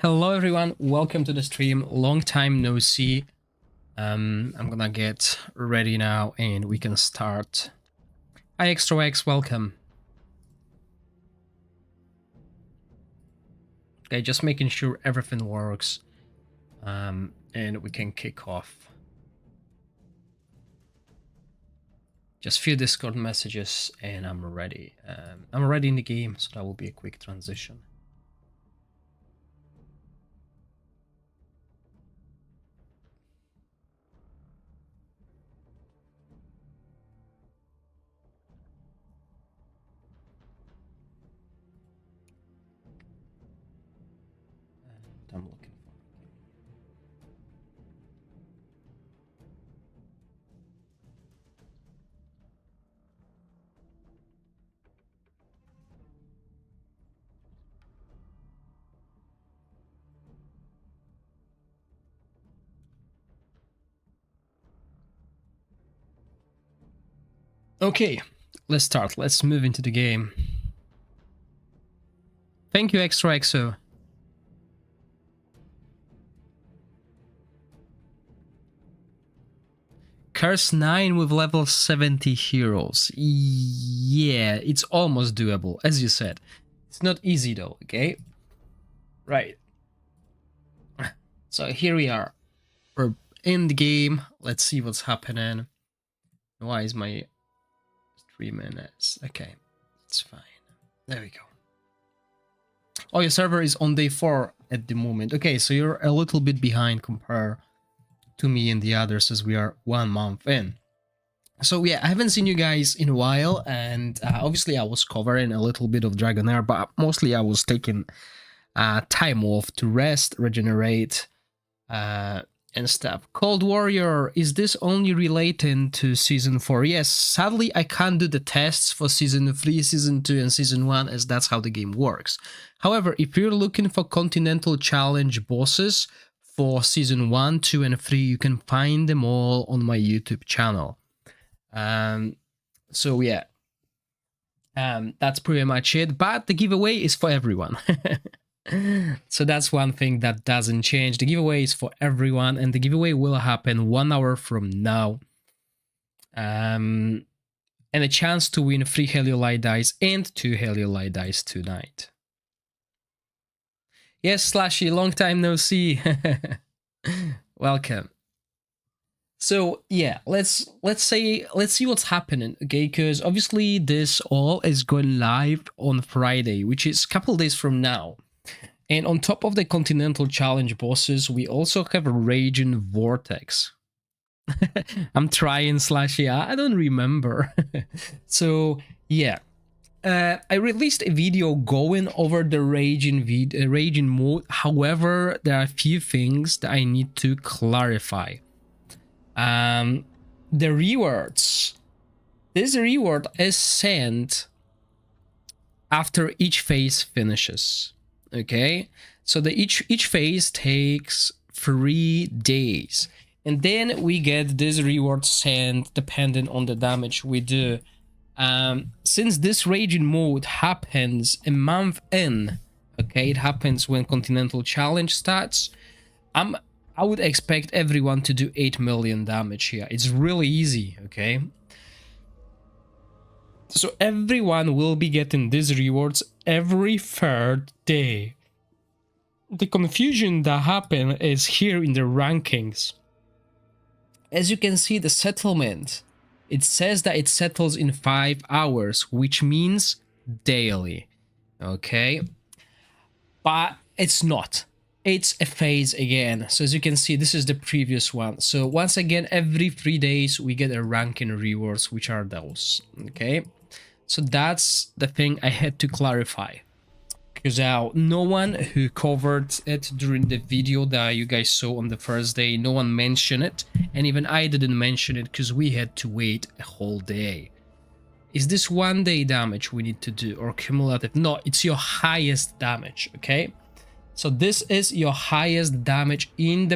Hello everyone, welcome to the stream. Long time no see. I'm gonna get ready now and we can start. Hi Extra X, welcome. Okay, just making sure everything works. And we can kick off. Just few Discord messages and I'm ready. I'm already in the game, so that will be a quick transition. I'm looking for. Okay, let's start. Let's move into the game. Thank you, Extra XO. Curse 9 with level 70 heroes. Yeah, it's almost doable, as you said. It's not easy though, okay? Right. So here we are. We're in the game. Let's see what's happening. Why is my 3 minutes? Okay, it's fine. There we go. Oh, your server is on day 4 at the moment. Okay, so you're a little bit behind compared to me and the others as we are 1 month in. So yeah, I haven't seen you guys in a while, and obviously I was covering a little bit of DragonHeir, but mostly I was taking time off to rest, regenerate, and stuff. Cold Warrior, is this only relating to Season 4? Yes, sadly I can't do the tests for Season 3, Season 2 and Season 1 as that's how the game works. However, if you're looking for Continental Challenge bosses for Season 1, 2 and 3, you can find them all on my YouTube channel. So yeah, that's pretty much it, but the giveaway is for everyone. So that's one thing that doesn't change. The giveaway is for everyone, and the giveaway will happen 1 hour from now. And a chance to win 3 Heliolite dice and 2 Heliolite dice tonight. Yes, Slashy, long time no see. Welcome. So yeah, let's see what's happening, okay? Because obviously this all is going live on Friday, which is a couple days from now. And on top of the Continental Challenge bosses, we also have a Raging Vortex. I'm trying, Slashy, I don't remember. So yeah, I released a video going over the Raging mode. However, there are a few things that I need to clarify. The rewards. This reward is sent after each phase finishes. Okay, so each phase takes 3 days, and then we get this reward sent depending on the damage we do. Since this Raging mode happens a month in, okay, it happens when Continental Challenge starts, I would expect everyone to do 8 million damage here. It's really easy, okay? So everyone will be getting these rewards every 3rd day. The confusion that happened is here in the rankings. As you can see, the settlement, it says that it settles in 5 hours, which means daily, okay? But it's not. It's a phase again. So as you can see, this is the previous one. So once again, every 3 days we get a ranking rewards, which are those, okay? So that's the thing I had to clarify, because no one who covered it during the video that you guys saw on the first day, no one mentioned it, and even I didn't mention it because we had to wait a whole day. Is this 1 day damage we need to do or cumulative? No, it's your highest damage, okay? So this is your highest damage in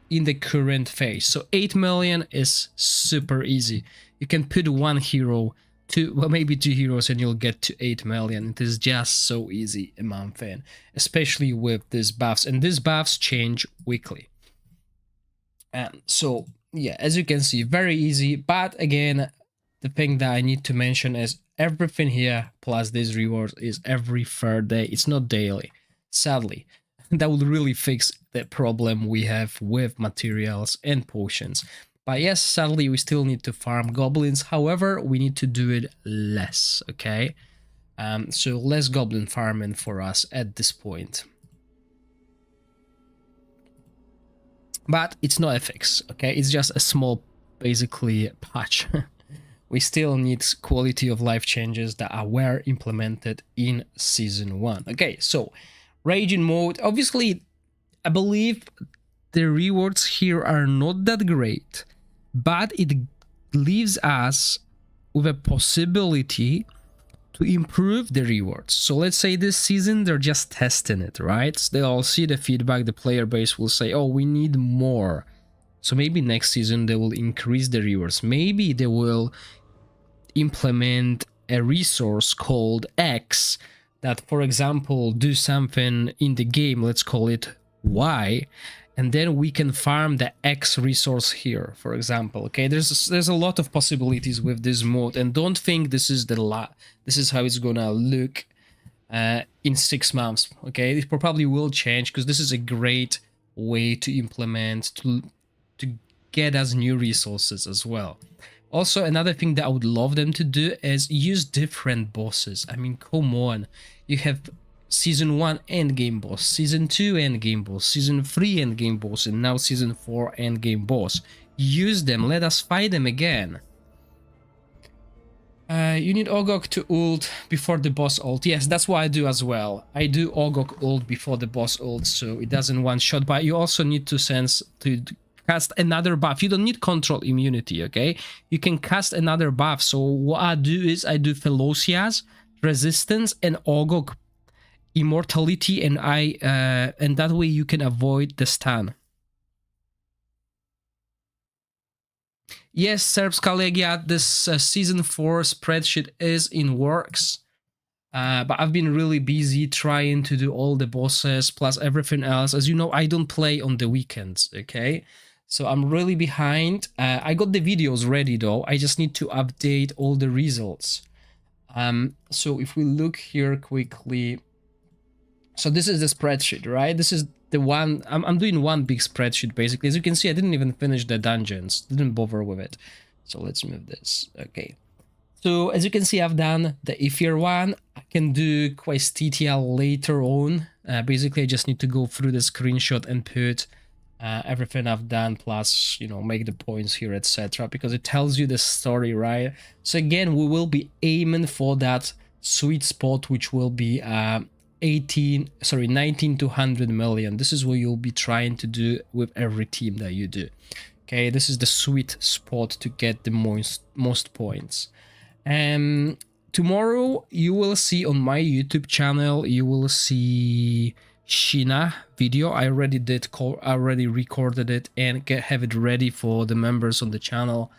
the current phase. So 8 million is super easy. You can put 1 hero well, maybe 2 heroes and you'll get to 8 million. It is just so easy a month in, especially with these buffs, and these buffs change weekly. And so yeah, as you can see, very easy. But again, the thing that I need to mention is everything here plus these rewards is every third day. It's not daily, sadly. That would really fix the problem we have with materials and potions. But yes, sadly, we still need to farm goblins. However, we need to do it less, okay? So less goblin farming for us at this point. But it's not a fix, okay? It's just a small, basically, patch. We still need quality of life changes that were implemented in Season 1. Okay, so Raging mode. Obviously, I believe the rewards here are not that great, but it leaves us with a possibility to improve the rewards. So let's say this season they're just testing it, right? So they'll see the feedback, the player base will say, oh, we need more. So maybe next season they will increase the rewards. Maybe they will implement a resource called X that, for example, do something in the game, let's call it Y, and then we can farm the X resource here, for example. Okay, there's a lot of possibilities with this mode, and don't think this is this is how it's gonna look in 6 months. Okay, it probably will change because this is a great way to implement to get us new resources as well. Also, another thing that I would love them to do is use different bosses. I mean, come on. You have Season 1 endgame boss, Season 2 endgame boss, Season 3 endgame boss, and now Season 4 endgame boss. Use them. Let us fight them again. You need Ogok to ult before the boss ult. Yes, that's what I do as well. I do Ogok ult before the boss ult, so it doesn't one-shot. But you also need to sense to cast another buff. You don't need control immunity, okay? You can cast another buff. So what I do is I do Felocia's resistance and Ogok immortality, and and that way you can avoid the stun. Yes, Serbs Kalegia, this Season 4 spreadsheet is in works. But I've been really busy trying to do all the bosses plus everything else. As you know, I don't play on the weekends, okay? So I'm really behind. I got the videos ready though. I just need to update all the results. So if we look here quickly, so this is the spreadsheet, right? This is the one, I'm doing one big spreadsheet basically. As you can see, I didn't even finish the dungeons, didn't bother with it. So let's move this, okay. So as you can see, I've done the Ifier one. I can do Quest titia later on. Basically, I just need to go through the screenshot and put everything I've done, plus, you know, make the points here, etc. Because it tells you the story, right? So again, we will be aiming for that sweet spot, which will be 19 to 100 million. This is what you'll be trying to do with every team that you do. Okay, this is the sweet spot to get the most points. Tomorrow you will see on my YouTube channel, you will see Sheena video. I already recorded it and have it ready for the members on the channel.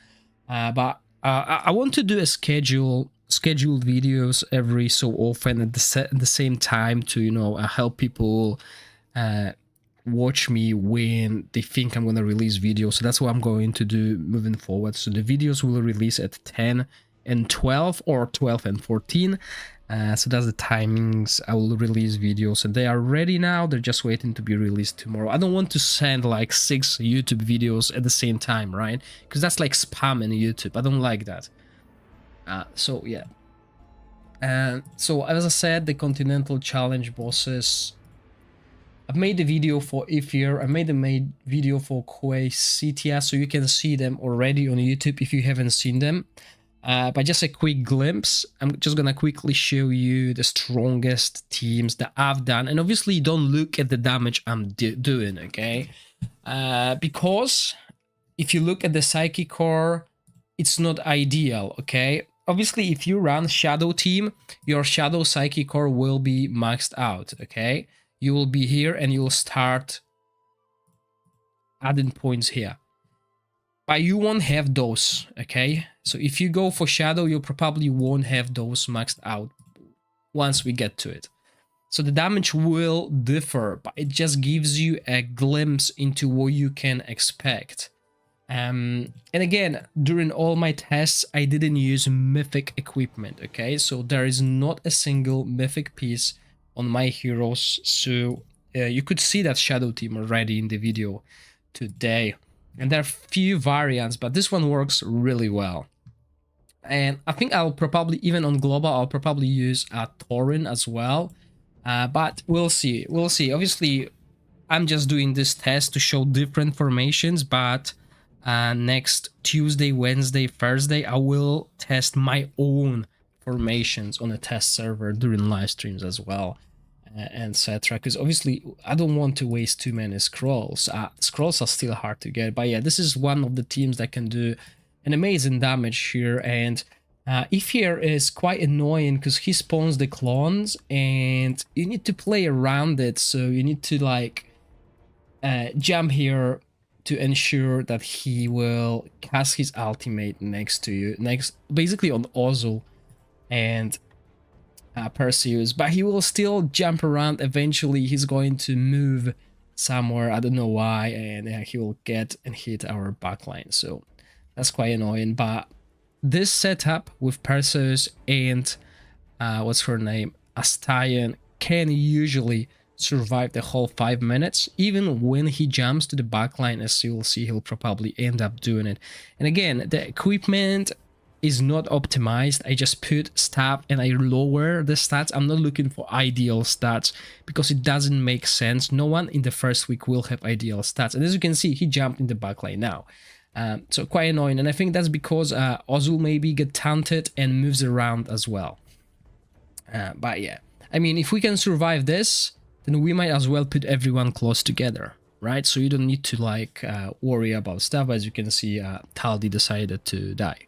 But I want to do a scheduled videos every so often at the same time to, you know, help people watch me when they think I'm going to release videos. So that's what I'm going to do moving forward. So the videos will release at 10 and 12 or 12 and 14. So that's the timings I will release videos, and they are ready now. They're just waiting to be released tomorrow. I don't want to send like 6 YouTube videos at the same time, right? Because that's like spam in YouTube. I don't like that. So yeah. So as I said, the Continental Challenge bosses, I've made a video for Ifier. I made a video for Quest titia, so you can see them already on YouTube if you haven't seen them. But just a quick glimpse, I'm just gonna quickly show you the strongest teams that I've done, and obviously don't look at the damage I'm doing, okay? Because if you look at the Psychic Core, it's not ideal, okay? Obviously, if you run Shadow Team, your Shadow Psychic Core will be maxed out, okay? You will be here and you'll start adding points here. but you won't have those, okay? So if you go for Shadow, you probably won't have those maxed out once we get to it. So the damage will differ, but it just gives you a glimpse into what you can expect. And again, during all my tests, I didn't use mythic equipment, okay? So there is not a single mythic piece on my heroes. So you could see that Shadow Team already in the video today. And there are few variants, but this one works really well. And I think I'll probably, even on global, I'll probably use a Tauren as well. But we'll see. We'll see. Obviously, I'm just doing this test to show different formations, but next Tuesday, Wednesday, Thursday, I will test my own formations on a test server during live streams as well, etc. Because obviously, I don't want to waste too many scrolls. Scrolls are still hard to get, but yeah, this is one of the teams that can do an amazing damage here. And Ifier is quite annoying because he spawns the clones and you need to play around it. So you need to like jump here to ensure that he will cast his ultimate next to you, basically on Ozul and Perseus, but he will still jump around. Eventually he's going to move somewhere, I don't know why, and he will get and hit our backline. So that's quite annoying. But this setup with Perseus and what's her name, Astarion, can usually survive the whole 5 minutes, even when he jumps to the backline. As you'll see, he'll probably end up doing it. And again, the equipment is not optimized. I just put stat and I lower the stats. I'm not looking for ideal stats because it doesn't make sense. No one in the first week will have ideal stats. And as you can see, he jumped in the backline now. So quite annoying. And I think that's because Ozul maybe get taunted and moves around as well. But yeah, I mean, if we can survive this, then we might as well put everyone close together, right? So you don't need to like worry about stuff. As you can see, Taldi decided to die.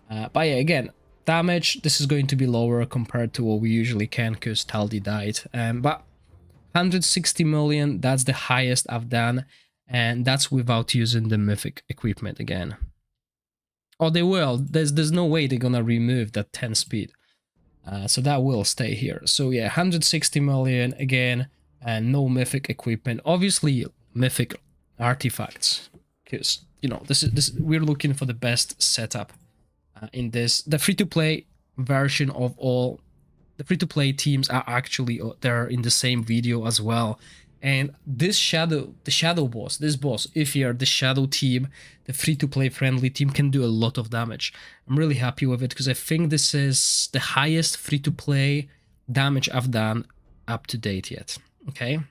But yeah, again, damage, this is going to be lower compared to what we usually can because Taldi died. But 160 million, that's the highest I've done. And that's without using the mythic equipment again. Oh, they will. There's no way they're gonna remove that 10 speed. So that will stay here. So yeah, 160 million again, and no mythic equipment. Obviously, mythic artifacts, because you know this we're looking for the best setup in this. The free-to-play version of all the free-to-play teams are actually they're in the same video as well. And this the shadow boss, this boss, Ifier, the shadow team, the free-to-play friendly team can do a lot of damage. I'm really happy with it because I think this is the highest free-to-play damage I've done up to date yet. Okay,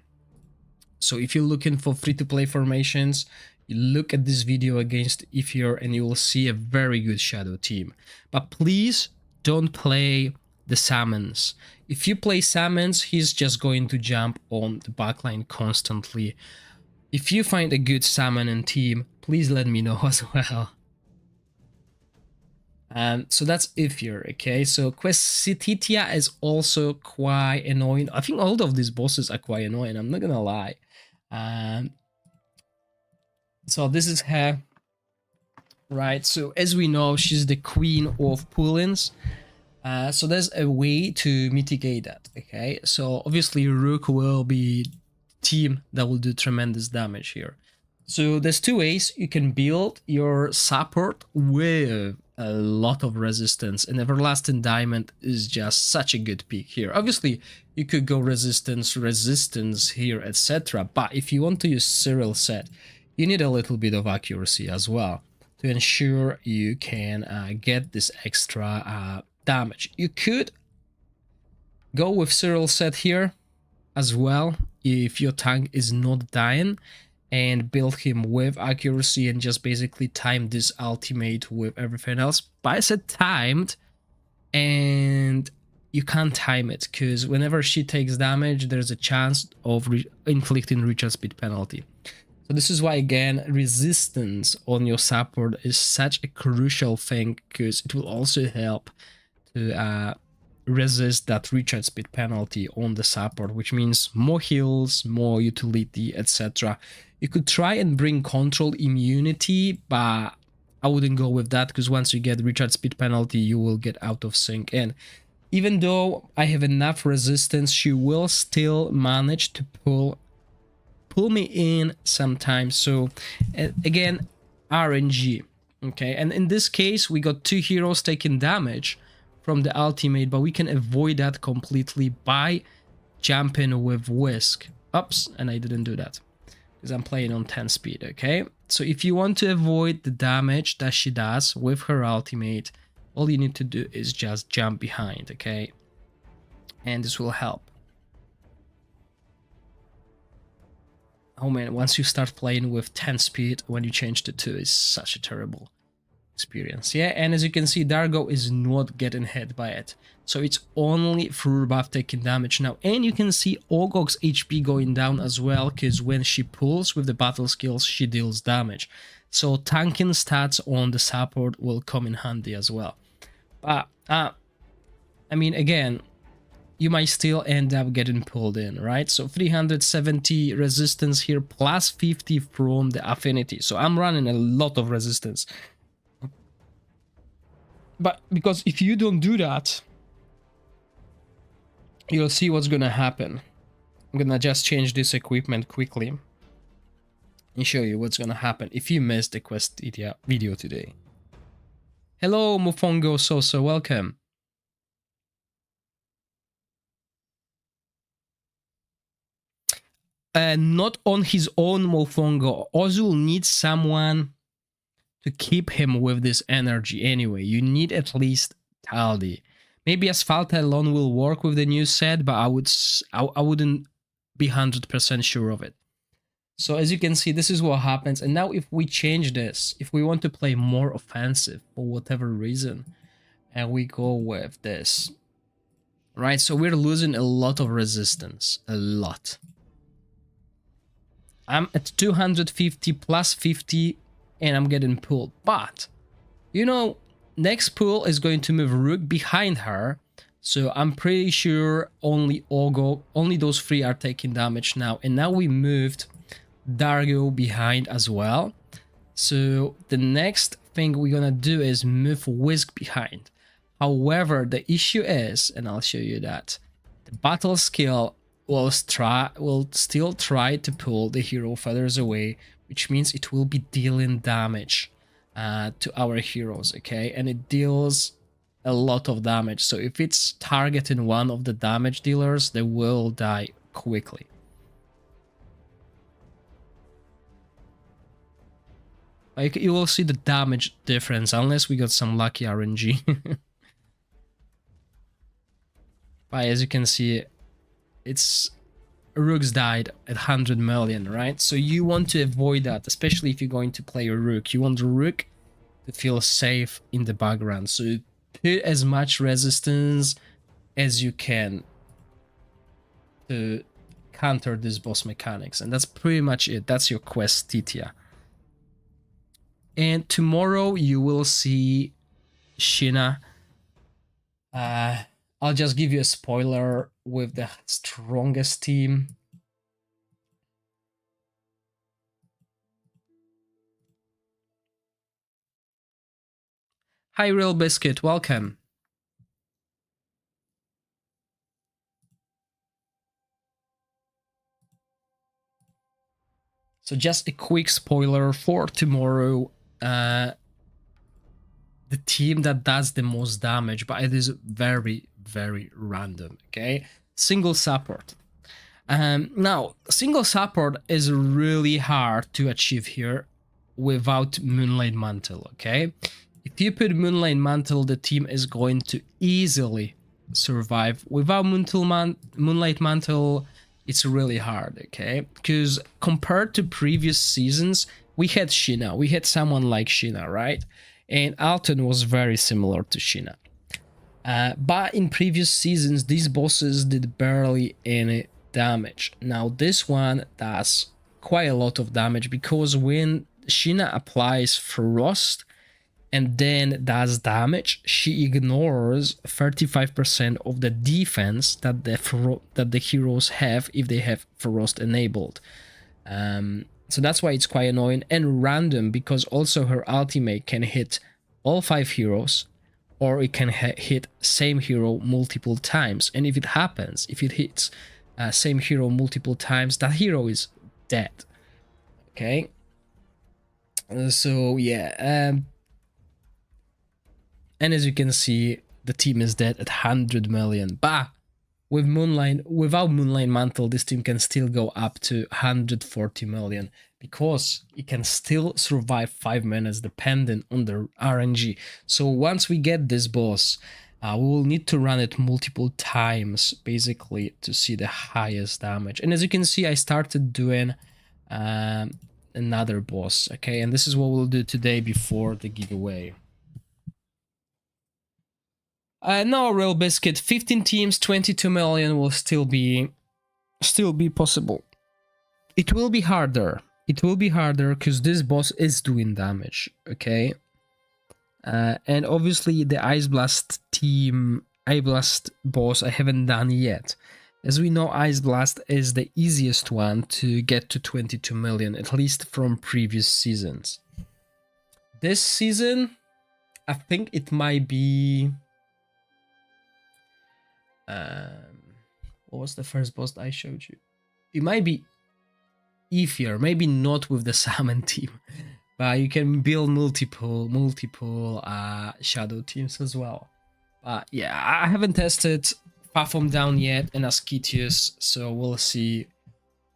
so if you're looking for free-to-play formations, you look at this video against Ifier and you will see a very good shadow team. But please don't play the summons. If you play summons, he's just going to jump on the backline constantly. If you find a good summon and team, please let me know as well. So that's Ifier, okay? So Titia is also quite annoying. I think all of these bosses are quite annoying, I'm not gonna lie. So this is her, right? So as we know, she's the queen of pull-ins. So there's a way to mitigate that, okay? So obviously Rook will be team that will do tremendous damage here. So there's two ways you can build your support with a lot of resistance, and Everlasting Diamond is just such a good pick here. Obviously you could go resistance here, etc. But if you want to use Cyril set, you need a little bit of accuracy as well to ensure you can get this extra damage. You could go with Cyril set here as well if your tank is not dying, and build him with accuracy and just basically time this ultimate with everything else. But I said timed, and you can't time it because whenever she takes damage, there's a chance of inflicting recharge speed penalty. So this is why, again, resistance on your support is such a crucial thing, because it will also help to resist that recharge speed penalty on the support, which means more heals, more utility, etc. You could try and bring control immunity, but I wouldn't go with that, because once you get recharge speed penalty, you will get out of sync. And even though I have enough resistance, she will still manage to pull me in sometimes. So again, RNG. Okay, and in this case, we got 2 heroes taking damage from the ultimate, but we can avoid that completely by jumping with Whisk. Oops, and I didn't do that because I'm playing on 10 speed, okay? So if you want to avoid the damage that she does with her ultimate, all you need to do is just jump behind, okay? And this will help. Oh man, once you start playing with 10 speed, when you change to 2, is such a terrible experience. Yeah, and as you can see, Dargo is not getting hit by it. So it's only through buff taking damage now. And you can see Ogog's HP going down as well, because when she pulls with the battle skills, she deals damage. So tanking stats on the support will come in handy as well. But, I mean, again, you might still end up getting pulled in, right? So 370 resistance here, plus 50 from the affinity. So I'm running a lot of resistance. But because if you don't do that, you'll see what's gonna happen. I'm gonna just change this equipment quickly and show you what's gonna happen if you missed the quest video today. Hello, Mofongo Sosa, welcome. Not on his own, Mofongo. Ozul needs someone to keep him with this energy anyway. You need at least Taldi. Maybe Asphalta alone will work with the new set, but I wouldn't be 100% sure of it. So as you can see, this is what happens. And now if we change this, if we want to play more offensive for whatever reason, and we go with this, right? So we're losing a lot of resistance, a lot. I'm at 250 plus 50 and I'm getting pulled. But, you know, next pull is going to move Rook behind her. So I'm pretty sure only those 3 are taking damage now. And now we moved Dargo behind as well. So the next thing we're gonna do is move Whisk behind. However, the issue is, and I'll show you that, the battle skill will still try to pull the hero feathers away, which means it will be dealing damage to our heroes, okay? And it deals a lot of damage. So if it's targeting one of the damage dealers, they will die quickly. Like, you will see the damage difference, unless we got some lucky RNG. But as you can see, it's Rook's died at 100 million, right? So you want to avoid that, especially if you're going to play a Rook. You want Rook to feel safe in the background. So put as much resistance as you can to counter this boss mechanics. And that's pretty much it. That's your quest, Titia. And tomorrow you will see Sheena. I'll just give you a spoiler with the strongest team. Hi, Real Biscuit, welcome. So just a quick spoiler for tomorrow. The team that does the most damage, but it is very, very random, okay? Single support. Now, single support is really hard to achieve here without Moonlight Mantle, okay? If you put Moonlight Mantle, the team is going to easily survive. Without Moonlight Mantle, it's really hard, okay? Because compared to previous seasons, we had Sheena. We had someone like Sheena, right? And Alton was very similar to Sheena. But in previous seasons, these bosses did barely any damage. Now this one does quite a lot of damage, because when Sheena applies Frost and then does damage, she ignores 35% of the defense that the heroes have if they have Frost enabled. So that's why it's quite annoying and random, because also her ultimate can hit all 5 heroes, or it can hit same hero multiple times. And if it happens, if it hits same hero multiple times, that hero is dead. Okay. So yeah, and as you can see, the team is dead at 100 million. But with without Moonlight Mantle, this team can still go up to 140 million, because it can still survive 5 minutes depending on the RNG. So once we get this boss, we will need to run it multiple times basically to see the highest damage. And as you can see, I started doing another boss, okay, and this is what we'll do today before the giveaway. No, Real Biscuit, 15 teams, 22 million will still be possible. It will be harder. It will be harder because this boss is doing damage, okay? And obviously the Ice Blast boss I haven't done yet. As we know, Ice Blast is the easiest one to get to 22 million, at least from previous seasons. This season, I think it might be... what was the first boss that I showed you? It might be Ifier, maybe not with the Salmon team, but you can build multiple shadow teams as well. But yeah, I haven't tested Platform Down yet and Ascetius, so we'll see.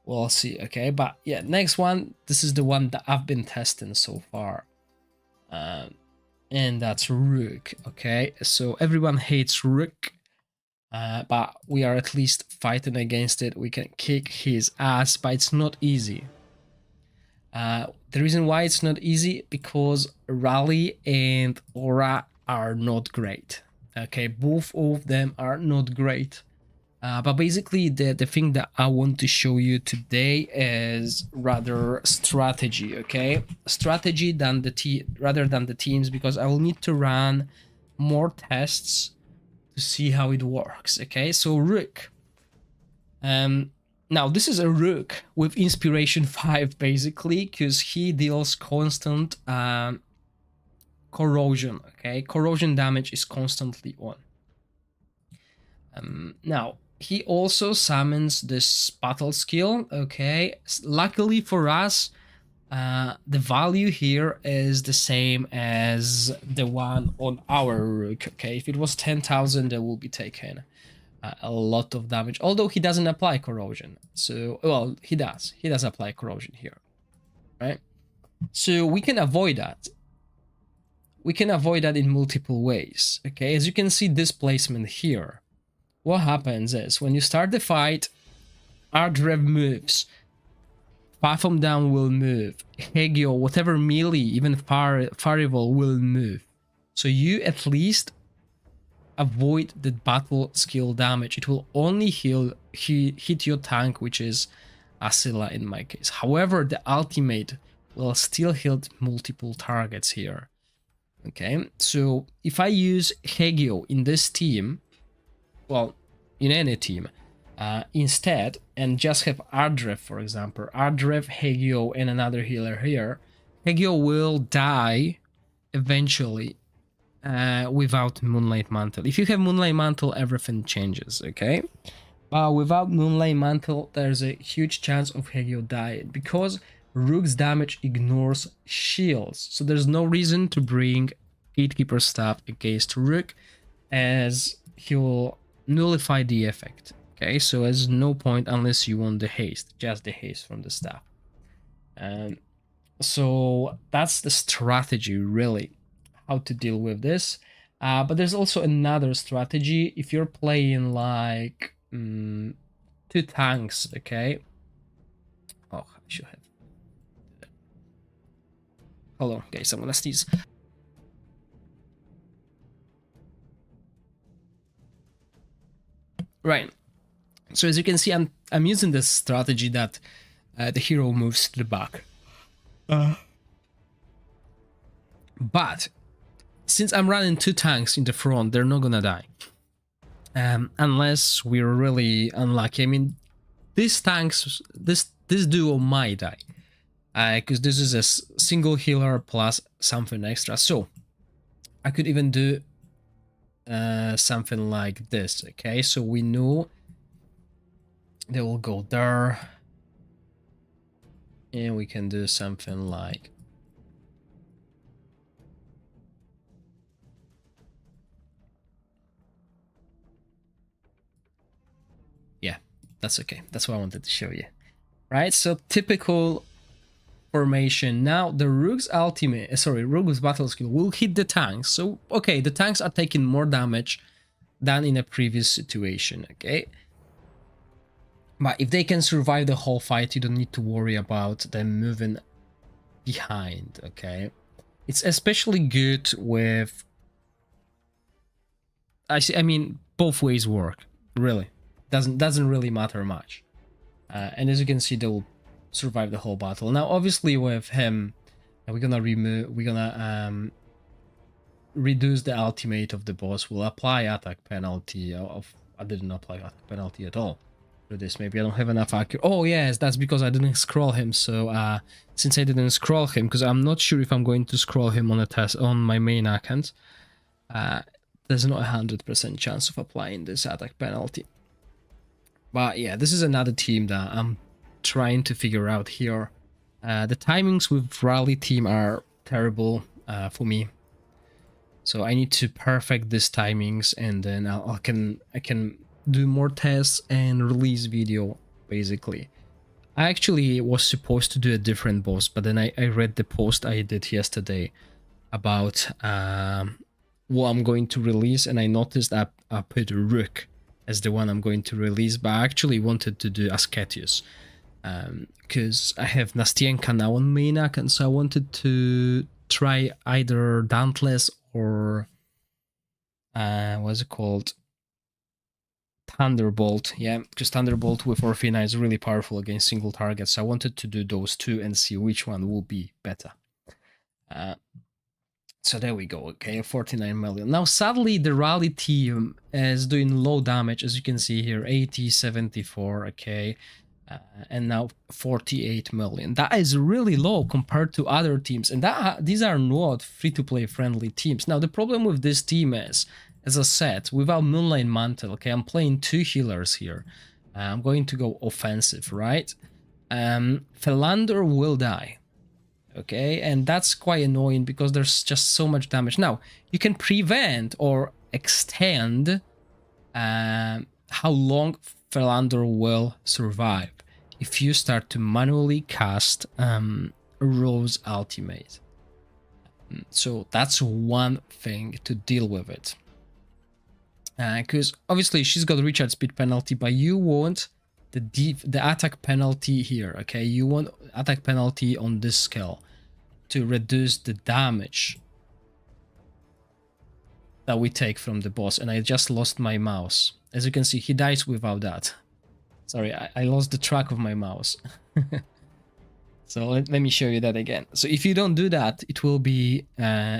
We'll see, okay? But yeah, next one, this is the one that I've been testing so far. And that's Rook, okay? So everyone hates Rook. But we are at least fighting against it. We can kick his ass, but it's not easy. The reason why it's not easy, because Rally and Aura are not great. Okay, both of them are not great. But basically, the thing that I want to show you today is rather strategy. Okay, strategy rather than the teams, because I will need to run more tests to see how it works. Okay, so Rook. Now this is a Rook with Inspiration 5 basically, because he deals constant corrosion. Okay, corrosion damage is constantly on. Now he also summons this battle skill. Okay, luckily for us, the value here is the same as the one on our Rook. Okay, if it was 10,000, that will be taken a lot of damage, although he doesn't apply corrosion. So, well, he does apply corrosion here, right? So we can avoid that. We can avoid that in multiple ways. Okay, as you can see, this placement here, what happens is when you start the fight, Ardrev moves, Platform Down will move, Hegio, whatever melee, even Farival will move. So you at least avoid the battle skill damage. It will only hit your tank, which is Asila in my case. However, the ultimate will still hit multiple targets here. Okay, so if I use Hegio in this team, well, in any team, instead, and just have Ardrev, for example, Ardrev, Hegio, and another healer here, Hegio will die eventually without Moonlight Mantle. If you have Moonlight Mantle, everything changes, okay? But without Moonlight Mantle, there's a huge chance of Hegio dying, because Rook's damage ignores shields. So there's no reason to bring Gatekeeper Staff against Rook, as he will nullify the effect. Okay, so there's no point unless you want the haste, just the haste from the staff. So that's the strategy, really, how to deal with this. But there's also another strategy. If you're playing like 2 tanks, okay. Oh, I should have. Hold on, guys, I'm gonna sneeze. Right. So as you can see, I'm using this strategy that the hero moves to the back. But since I'm running 2 tanks in the front, they're not gonna die. Unless we're really unlucky. I mean, these tanks, this duo might die. because this is a single healer plus something extra. So I could even do something like this. Okay, so we know they will go there, and we can do something like yeah, that's okay. That's what I wanted to show you. Right, so typical formation. Now the Rook's ultimate, Rook's battle skill will hit the tanks. So okay, the tanks are taking more damage than in a previous situation. Okay, but if they can survive the whole fight, you don't need to worry about them moving behind. Okay, it's especially good with. I mean, both ways work. Really, doesn't really matter much. And as you can see, they'll survive the whole battle. Now, obviously, with him, we're gonna reduce the ultimate of the boss. We'll apply attack penalty. I didn't apply attack penalty at all for this. Maybe I don't have enough accuracy. Oh yes, that's because I didn't scroll him. So since I didn't scroll him, because I'm not sure if I'm going to scroll him on a test on my main account, there's not 100% chance of applying this attack penalty. But yeah, this is another team that I'm trying to figure out here. The timings with rally team are terrible for me, so I need to perfect these timings, and then I can do more tests and release video. Basically, I actually was supposed to do a different boss, but then I read the post I did yesterday about what I'm going to release, and I noticed that I put Rook as the one I'm going to release, but I actually wanted to do Ascetius because I have Nastienka now on main account, so I wanted to try either Dauntless or what's it called? Thunderbolt. Yeah, because Thunderbolt with Orphina is really powerful against single targets, so I wanted to do those two and see which one will be better. So there we go, okay, 49 million. Now, sadly, the rally team is doing low damage, as you can see here, 80, 74, okay, and now 48 million. That is really low compared to other teams, and these are not free-to-play friendly teams. Now, the problem with this team is, as I said, without Moonlight Mantle, okay, I'm playing two healers here. I'm going to go offensive, right? Philander will die. Okay, and that's quite annoying because there's just so much damage. Now, you can prevent or extend how long Philander will survive if you start to manually cast Rose ultimate. So that's one thing to deal with it. Because obviously she's got recharge speed penalty, but you want the attack penalty here, okay? You want attack penalty on this skill to reduce the damage that we take from the boss. And I just lost my mouse. As you can see, he dies without that. Sorry, I lost the track of my mouse. So let me show you that again. So if you don't do that, it will be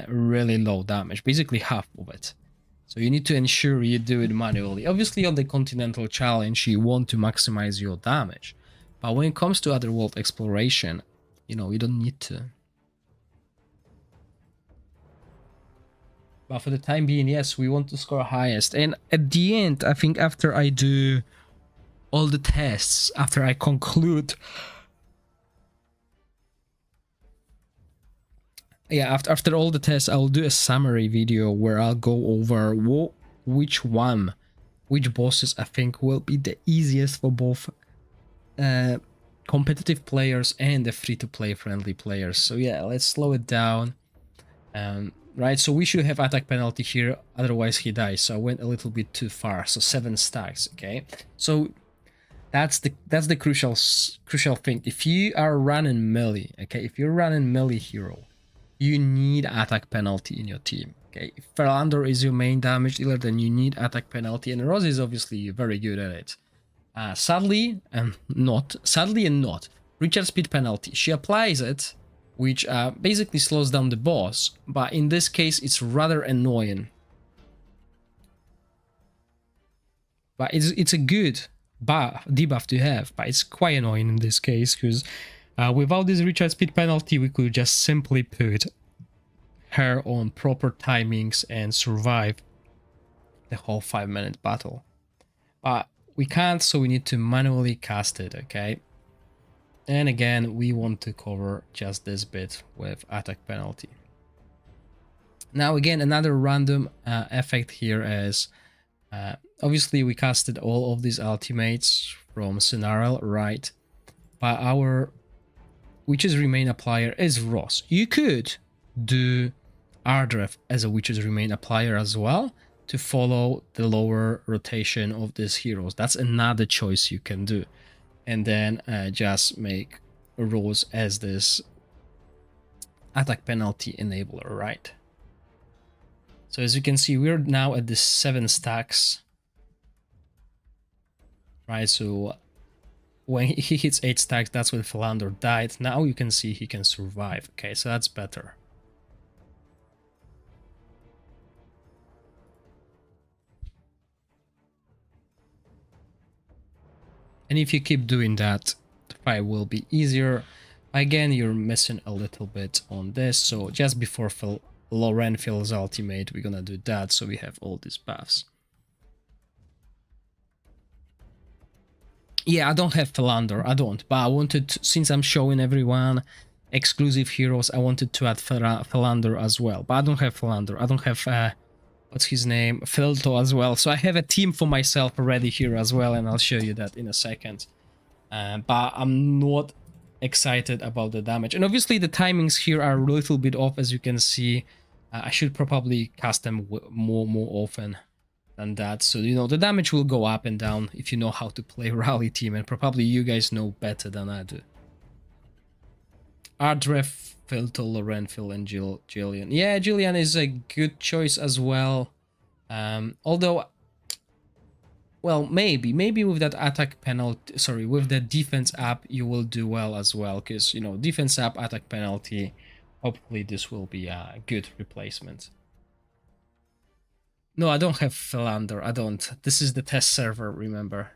really low damage, basically half of it. So you need to ensure you do it manually. Obviously on the Continental challenge, you want to maximize your damage. But when it comes to other world exploration, you know, you don't need to. But for the time being, yes, we want to score highest. And at the end, I think after I do all the tests, after I conclude... Yeah, after all the tests, I'll do a summary video where I'll go over which bosses I think will be the easiest for both competitive players and the free-to-play friendly players. So yeah, let's slow it down. Right, so we should have attack penalty here, otherwise he dies. So I went a little bit too far. So 7 stacks, okay? So that's the crucial thing. If you are running melee, okay, if you're running melee hero, you need attack penalty in your team. Okay, if Philander is your main damage dealer, then you need attack penalty, and Rose is obviously very good at it. Sadly and not. Recharge speed penalty. She applies it, which basically slows down the boss, but in this case it's rather annoying. But it's a good debuff to have, but it's quite annoying in this case because Without this recharge speed penalty, we could just simply put her on proper timings and survive the whole 5-minute battle. But we can't, so we need to manually cast it, okay? And again, we want to cover just this bit with attack penalty. Now again, another random effect here is, obviously we casted all of these ultimates from Scenario, right? But our Witch's Remain applier is Ross. You could do Ardref as a Witch's Remain applier as well to follow the lower rotation of these heroes. That's another choice you can do. And then just make Rose as this attack penalty enabler, right? So as you can see, we're now at the 7 stacks, right? So when he hits 8 stacks, that's when Philander died. Now you can see he can survive. Okay, so that's better. And if you keep doing that, the fight will be easier. Again, you're missing a little bit on this. So just before Lorenfield's ultimate, we're gonna do that. So we have all these buffs. Yeah, I don't have Philander, I don't, but I wanted to, since I'm showing everyone exclusive heroes, I wanted to add Philander as well, but I don't have Philander. I don't have, what's his name, Filto as well, so I have a team for myself already here as well, and I'll show you that in a second. But I'm not excited about the damage, and obviously the timings here are a little bit off, as you can see. I should probably cast them more often than that, so you know the damage will go up and down if you know how to play rally team, and probably you guys know better than I do. Ardref, Filto, Lorenfield, and Jillian. Yeah, Jillian is a good choice as well. Although, well, maybe with that attack penalty, sorry, with the defense up, you will do well as well, because you know defense up, attack penalty. Hopefully, this will be a good replacement. No, I don't have Philander. I don't. This is the test server, remember.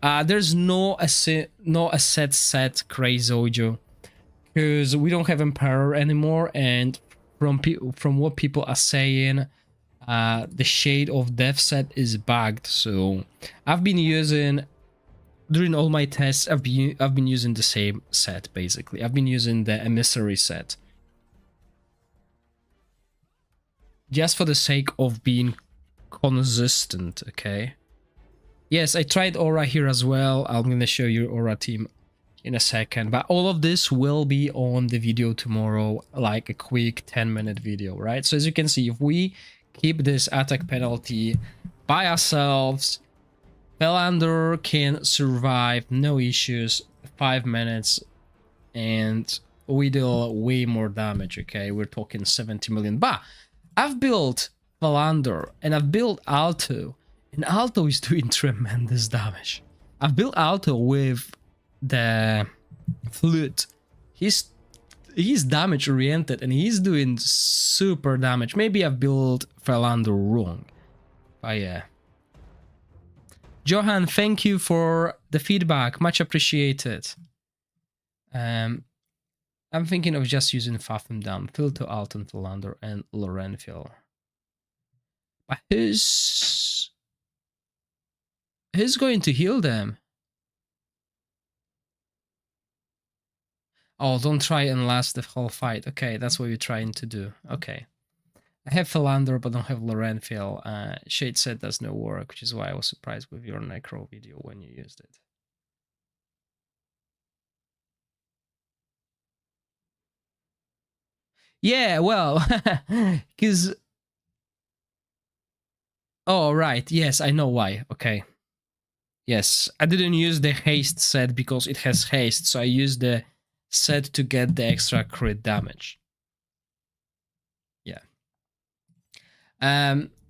There's no asset set Crazy Ojo, because we don't have Emperor anymore, and from what people are saying, the Shade of Death set is bugged. So I've been using, during all my tests, I've been using the same set basically. I've been using the Emissary set, just for the sake of being consistent, okay? Yes, I tried Aura here as well. I'm going to show you Aura team in a second. But all of this will be on the video tomorrow, like a quick 10-minute video, right? So as you can see, if we keep this attack penalty by ourselves, Philander can survive, no issues, 5 minutes, and we deal way more damage, okay? We're talking 70 million. But I've built Philander and I've built Alto, and Alto is doing tremendous damage. I've built Alto with the flute. He's damage oriented and he's doing super damage. Maybe I've built Philander wrong, but yeah. Johan, thank you for the feedback, much appreciated. I'm thinking of just using Fathom down, Filter, Alton, Philander, and Lorenfield. But who's going to heal them? Oh, don't try and last the whole fight. Okay, that's what you're trying to do. Okay. I have Philander, but don't have Lorenfield. Shade said does no work, which is why I was surprised with your Necro video when you used it. Yeah, well, because... Oh, right. Yes, I know why. Okay. Yes, I didn't use the haste set because it has haste, so I used the set to get the extra crit damage. Yeah.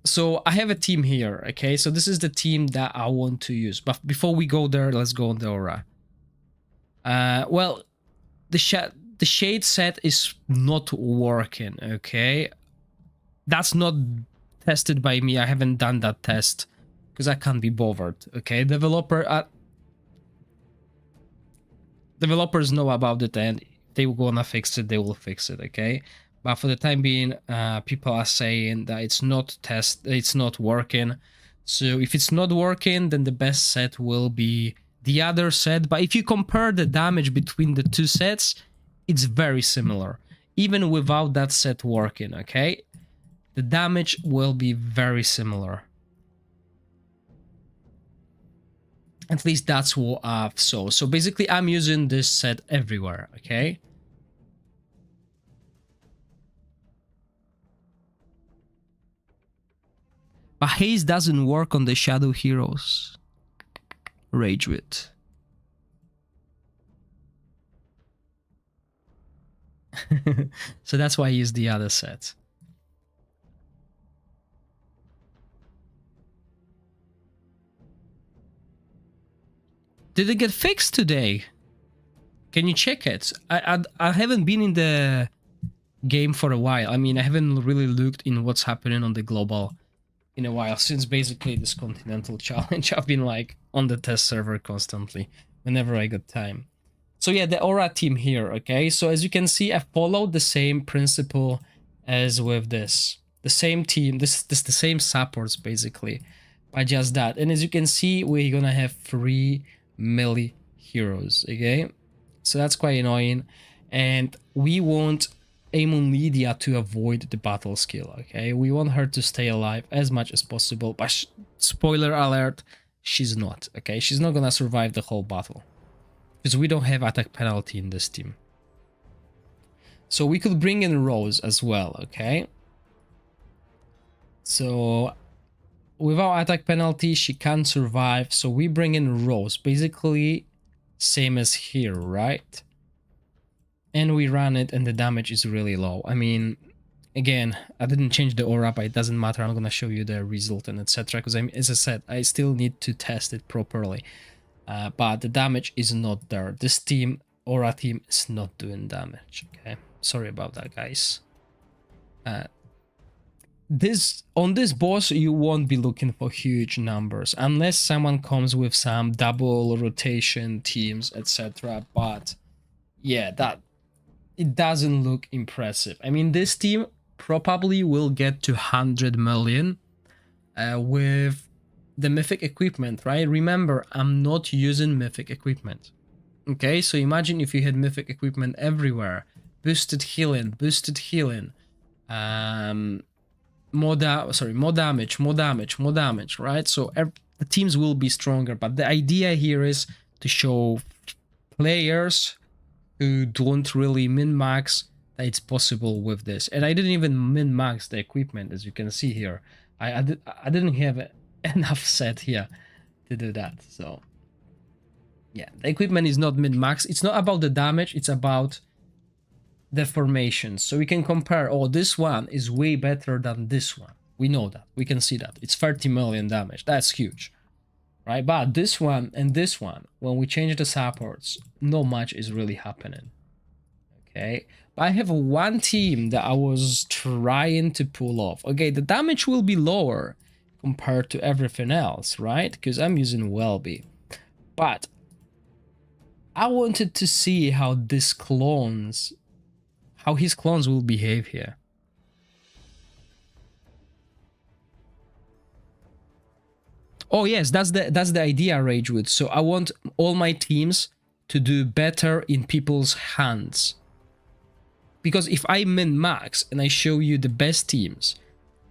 So I have a team here, okay? So this is the team that I want to use. But before we go there, let's go on the aura. Well, the shade set is not working, okay? That's not tested by me. I haven't done that test because I can't be bothered, okay? Developer developers know about it, and they will gonna fix it, they will fix it, okay? But for the time being, people are saying that it's not working. So if it's not working, then the best set will be the other set. But if you compare the damage between the two sets, it's very similar, even without that set working, okay? The damage will be very similar. At least that's what I've saw. So basically, I'm using this set everywhere, okay? But haze doesn't work on the shadow heroes. Rage with. So that's why I use the other set. Did it get fixed today? Can you check it? I haven't been in the game for a while. I mean, I haven't really looked in what's happening on the global in a while, since basically this Continental challenge. I've been like on the test server constantly whenever I got time. So yeah, the Aura team here, okay? So as you can see, I followed the same principle as with this. The same team, this the same supports basically, by just that. And as you can see, we're gonna have 3 melee heroes, okay? So that's quite annoying. And we want Amon Lydia to avoid the battle skill, okay? We want her to stay alive as much as possible, but spoiler alert, she's not, okay? She's not gonna survive the whole battle, because we don't have attack penalty in this team. So we could bring in Rose as well, okay? So without attack penalty, she can't survive, so we bring in Rose, basically same as here, right? And we run it, and the damage is really low. I mean, again, I didn't change the aura, but it doesn't matter. I'm gonna show you the result and etc. Because as I said, I still need to test it properly. But the damage is not there. This team, aura team, is not doing damage. Okay, sorry about that, guys. On this boss, you won't be looking for huge numbers unless someone comes with some double rotation teams, etc. But yeah, that it doesn't look impressive. I mean, this team probably will get to 100 million with the mythic equipment, right? Remember, I'm not using mythic equipment. Okay, so imagine if you had mythic equipment everywhere. Boosted healing, more damage, right? So the teams will be stronger, but the idea here is to show players who don't really min-max that it's possible with this. And I didn't even min-max the equipment, as you can see here. I didn't have enough set here to do that. So yeah, the equipment is not min-max. It's not about the damage, it's about the formations. So we can compare, oh, this one is way better than this one. We know that, we can see that. It's 30 million damage, that's huge. Right, but this one and this one, when we change the supports, not much is really happening. Okay, but I have one team that I was trying to pull off. Okay, the damage will be lower compared to everything else, right? Because I'm using Welby. But I wanted to see how his clones will behave here. Oh yes, that's the idea, Ragewood. So I want all my teams to do better in people's hands. Because if I min-max and I show you the best teams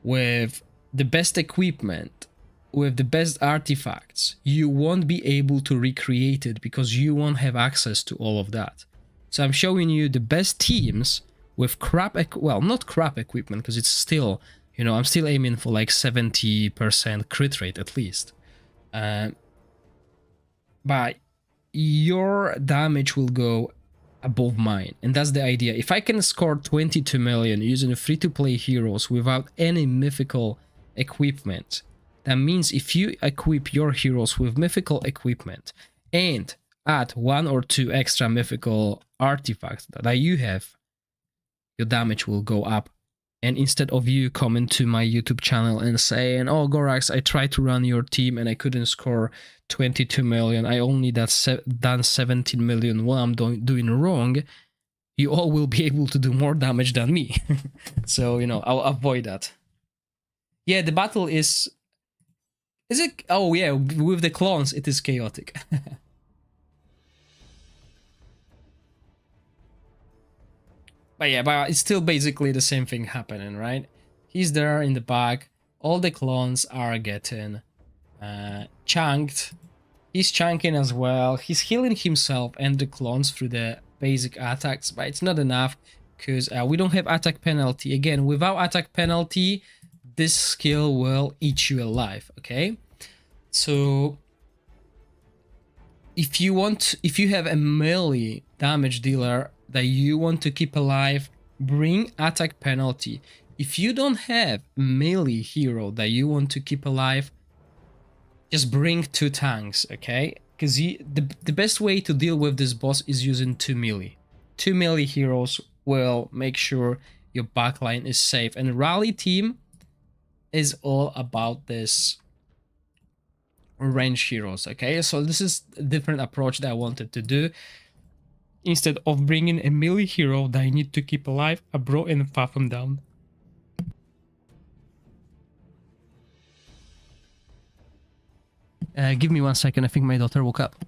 with the best equipment, with the best artifacts, you won't be able to recreate it because you won't have access to all of that. So I'm showing you the best teams with not crap equipment, because it's still, you know, I'm still aiming for like 70% crit rate at least. But your damage will go above mine, and that's the idea. If I can score 22 million using free-to-play heroes without any mythical equipment, that means if you equip your heroes with mythical equipment and add 1 or 2 extra mythical artifacts that you have, your damage will go up And instead of you coming to my YouTube channel and saying, oh, Gorax, I tried to run your team and I couldn't score 22 million, I only done 17 million, what I'm doing wrong, you all will be able to do more damage than me. So, you know, I'll avoid that. Yeah, the battle is it? Oh yeah, with the clones, it is chaotic. But yeah, but it's still basically the same thing happening, right? He's there in the back. All the clones are getting chunked. He's chunking as well. He's healing himself and the clones through the basic attacks, but it's not enough because we don't have attack penalty. Again, without attack penalty, this skill will eat you alive, okay? So if you have a melee damage dealer that you want to keep alive, bring attack penalty. If you don't have melee hero that you want to keep alive, just bring 2 tanks, okay? Because the best way to deal with this boss is using 2 melee. 2 melee heroes will make sure your backline is safe. And rally team is all about this range heroes, okay? So this is a different approach that I wanted to do. Instead of bringing a melee hero that I need to keep alive, I brought in Fathom down. Give me 1 second, I think my daughter woke up.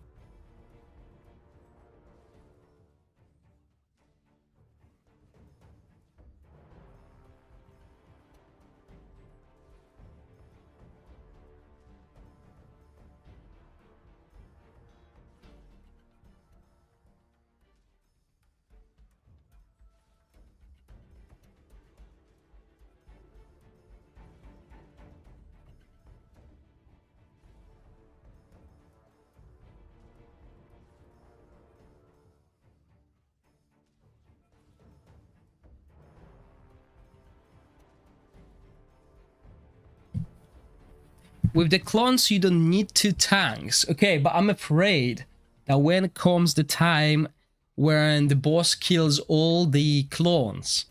With the clones, you don't need 2 tanks. Okay, but I'm afraid that when comes the time when the boss kills all the clones,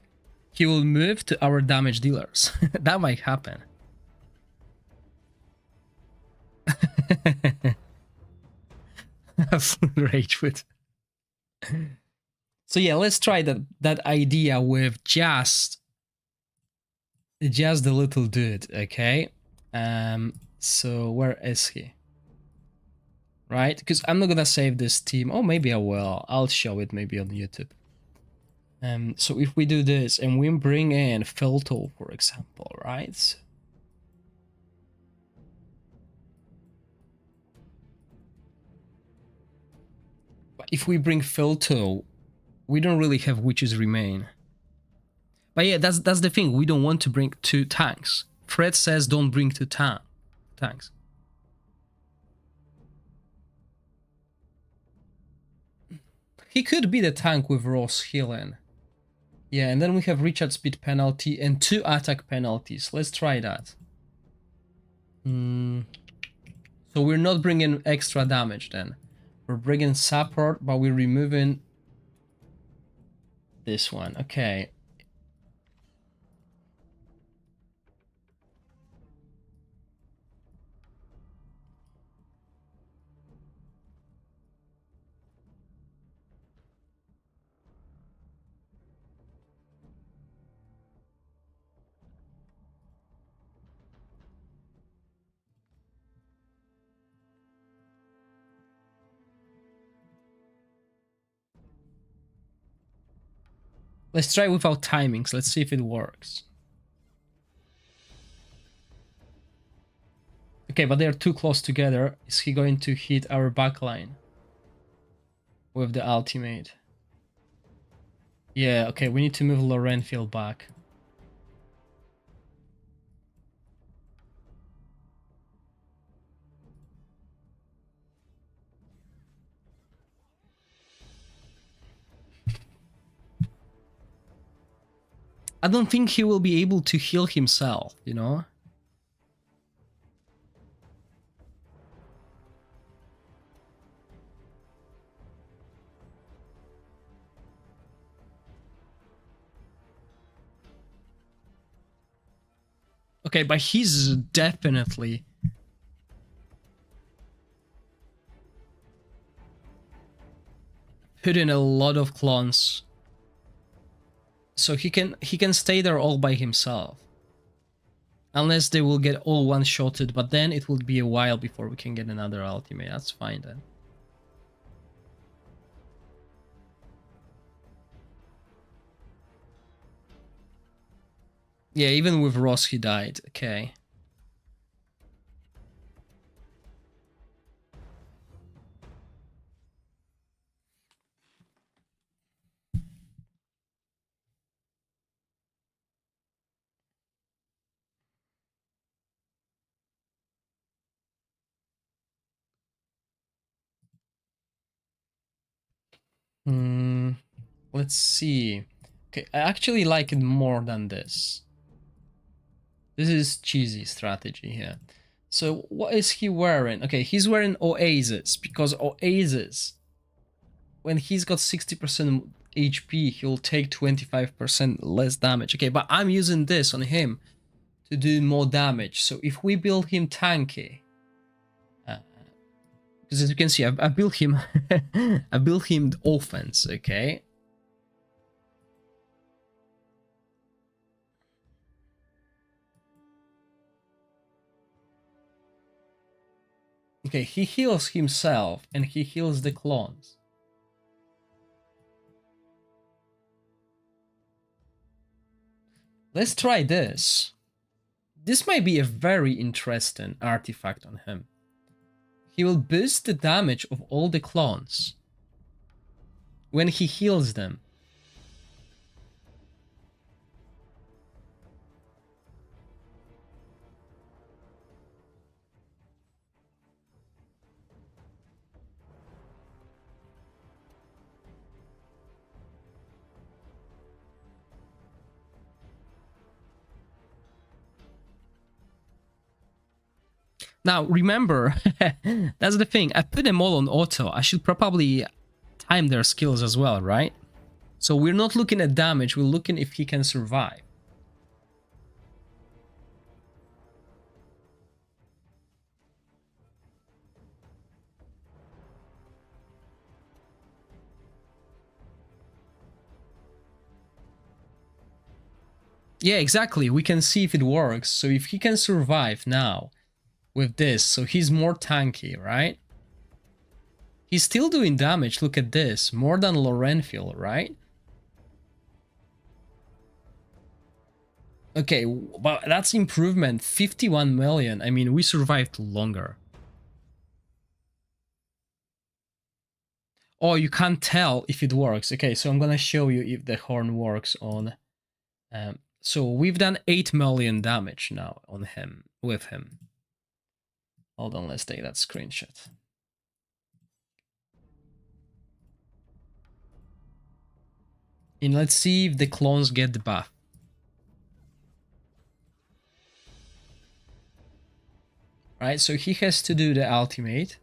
he will move to our damage dealers. That might happen. Full rage with. So yeah, let's try that idea with just the little dude, okay? So where is he? Right? Because I'm not gonna save this team. Oh, maybe I will. I'll show it maybe on YouTube. So if we do this and we bring in Filto, for example, right? But if we bring Filto, we don't really have witches remain. But yeah, that's the thing. We don't want to bring 2 tanks. Fred says don't bring 2 tanks. He could be the tank with Ross healing. Yeah, and then we have Richard speed penalty and 2 attack penalties. Let's try that. So we're not bringing extra damage then. We're bringing support, but we're removing this one. Okay. Let's try without timings. Let's see if it works. Okay, but they're too close together. Is he going to hit our backline with the ultimate? Yeah, okay, we need to move Lorenfield back. I don't think he will be able to heal himself, you know? Okay, but he's definitely put in a lot of clones. So he can stay there all by himself. Unless they will get all one-shotted, but then it will be a while before we can get another ultimate. That's fine then. Yeah, even with Ross he died. Okay. Let's see. Okay, I actually like it more than this. This is cheesy strategy here. So what is he wearing? Okay, he's wearing Oasis, because Oasis, when he's got 60% HP, he'll take 25% less damage. Okay, but I'm using this on him to do more damage. So if we build him tanky, because as you can see, I built him, I built him offense. Okay. Okay, he heals himself and he heals the clones. Let's try this. This might be a very interesting artifact on him. He will boost the damage of all the clones when he heals them. Now, remember, that's the thing. I put them all on auto. I should probably time their skills as well, right? So we're not looking at damage. We're looking if he can survive. Yeah, exactly. We can see if it works. So if he can survive now with this, so he's more tanky, right? He's still doing damage. Look at this. More than Lorenfield, right? Okay, but that's improvement. 51 million. I mean, we survived longer. Oh, you can't tell if it works. Okay, so I'm gonna show you if the horn works on... so we've done 8 million damage now on him, with him. Hold on, let's take that screenshot. And let's see if the clones get the buff. Right, so he has to do the ultimate.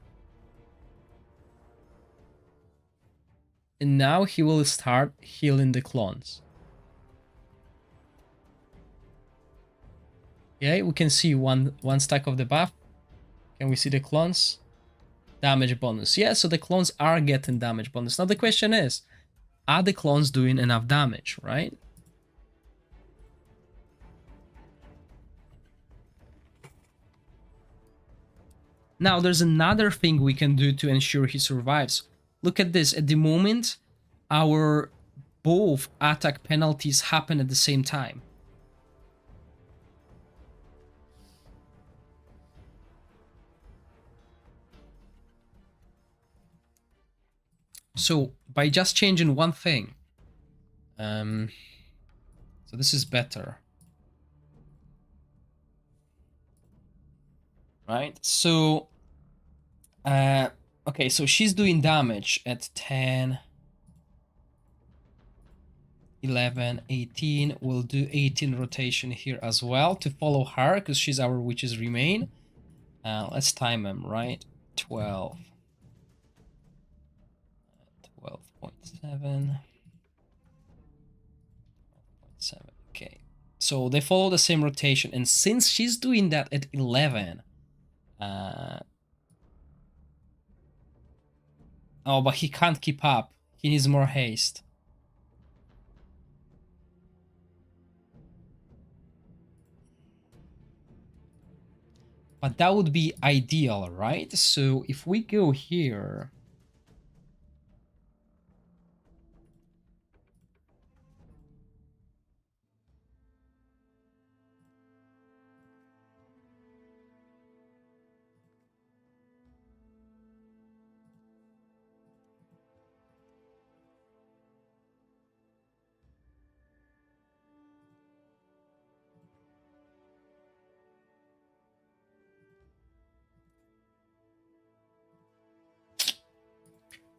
And now he will start healing the clones. Yeah, we can see one stack of the buff. Can we see the clones? Damage bonus. Yeah, so the clones are getting damage bonus. Now the question is, are the clones doing enough damage, right? Now there's another thing we can do to ensure he survives. Look at this. At the moment, our both attack penalties happen at the same time. So by just changing one thing, so this is better, right? So, okay, so she's doing damage at 10, 11, 18. We'll do 18 rotation here as well to follow her because she's our witch's remain. Let's time them, right? 12. 12.7. 12.7. Okay. So they follow the same rotation, and since she's doing that at 11, oh, but he can't keep up. He needs more haste. But that would be ideal, right? So if we go here,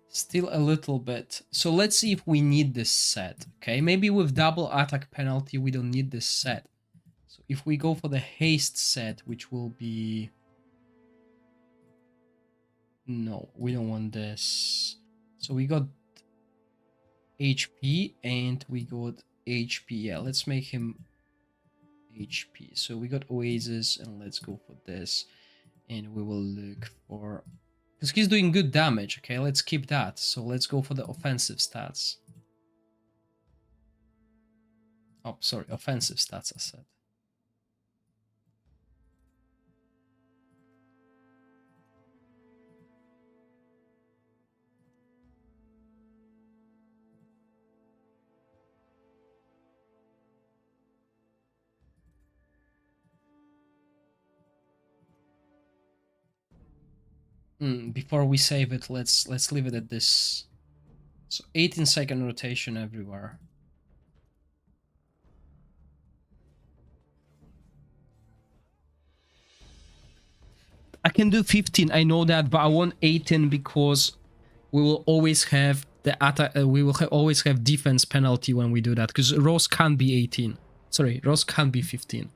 still a little bit. So let's see if we need this set. Okay, maybe with double attack penalty, we don't need this set. So if we go for the haste set, which will be... No, we don't want this. So we got HP and we got HP. Yeah, let's make him HP. So we got Oasis and let's go for this. And we will look for... Because he's doing good damage, okay? Let's keep that. So let's go for the offensive stats. Oh, sorry, offensive stats, I said. Before we save it, let's leave it at this. So 18-second rotation everywhere. I can do 15, I know that, but I want 18 because we will always have the attack. Always have defense penalty when we do that. Because Rose can't be 18. Sorry, Rose can't be 15.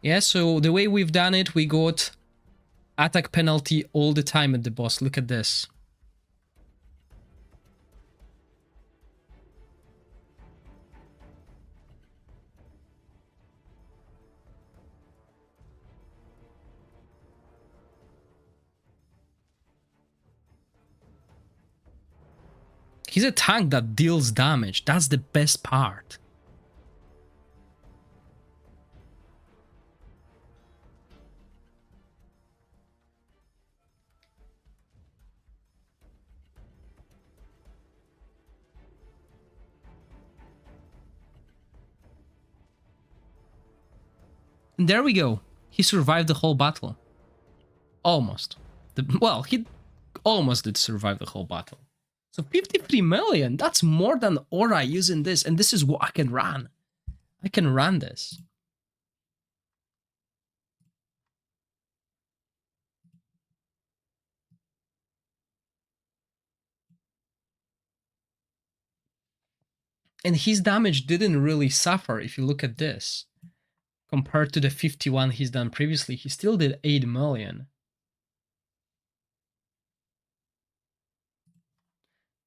Yeah, so the way we've done it, we got attack penalty all the time at the boss. Look at this. He's a tank that deals damage. That's the best part. And there we go. He survived the whole battle. Almost. Well, he almost did survive the whole battle. So 53 million, that's more than Aura using this, and this is what I can run. I can run this. And his damage didn't really suffer if you look at this. Compared to the 51 he's done previously, he still did 8 million.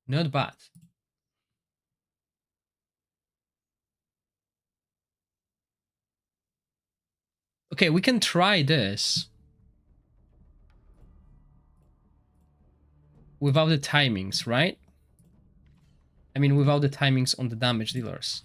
Not bad. Okay, we can try this. Without the timings, right? I mean, without the timings on the damage dealers.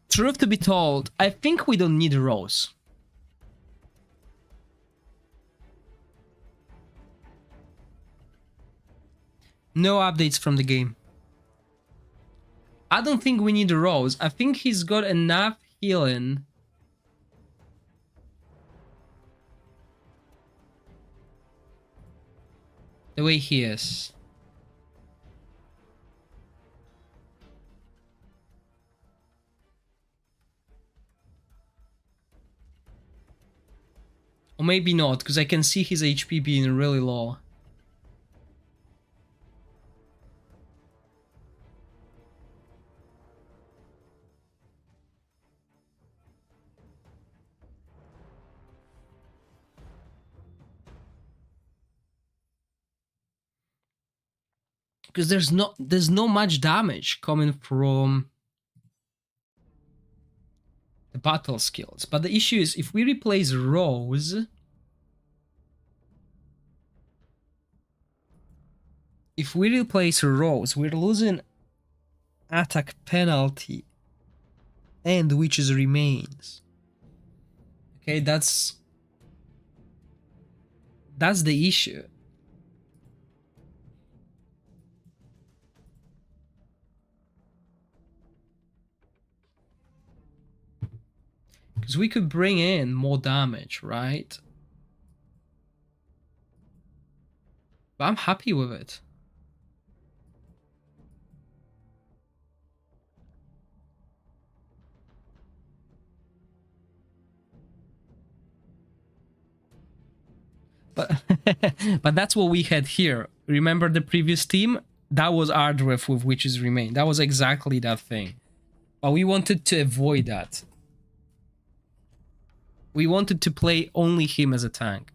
Truth to be told, I think we don't need Rose. No updates from the game. I don't think we need a Rose. I think he's got enough healing. The way he is. Or maybe not, because I can see his HP being really low. Because there's no much damage coming from the battle skills. But the issue is if we replace Rose, we're losing attack penalty and Witch's Remains. Okay, that's the issue. Because we could bring in more damage, right? But I'm happy with it. But but that's what we had here. Remember the previous team? That was Ardref with Witch's Remain. That was exactly that thing. But we wanted to avoid that. We wanted to play only him as a tank.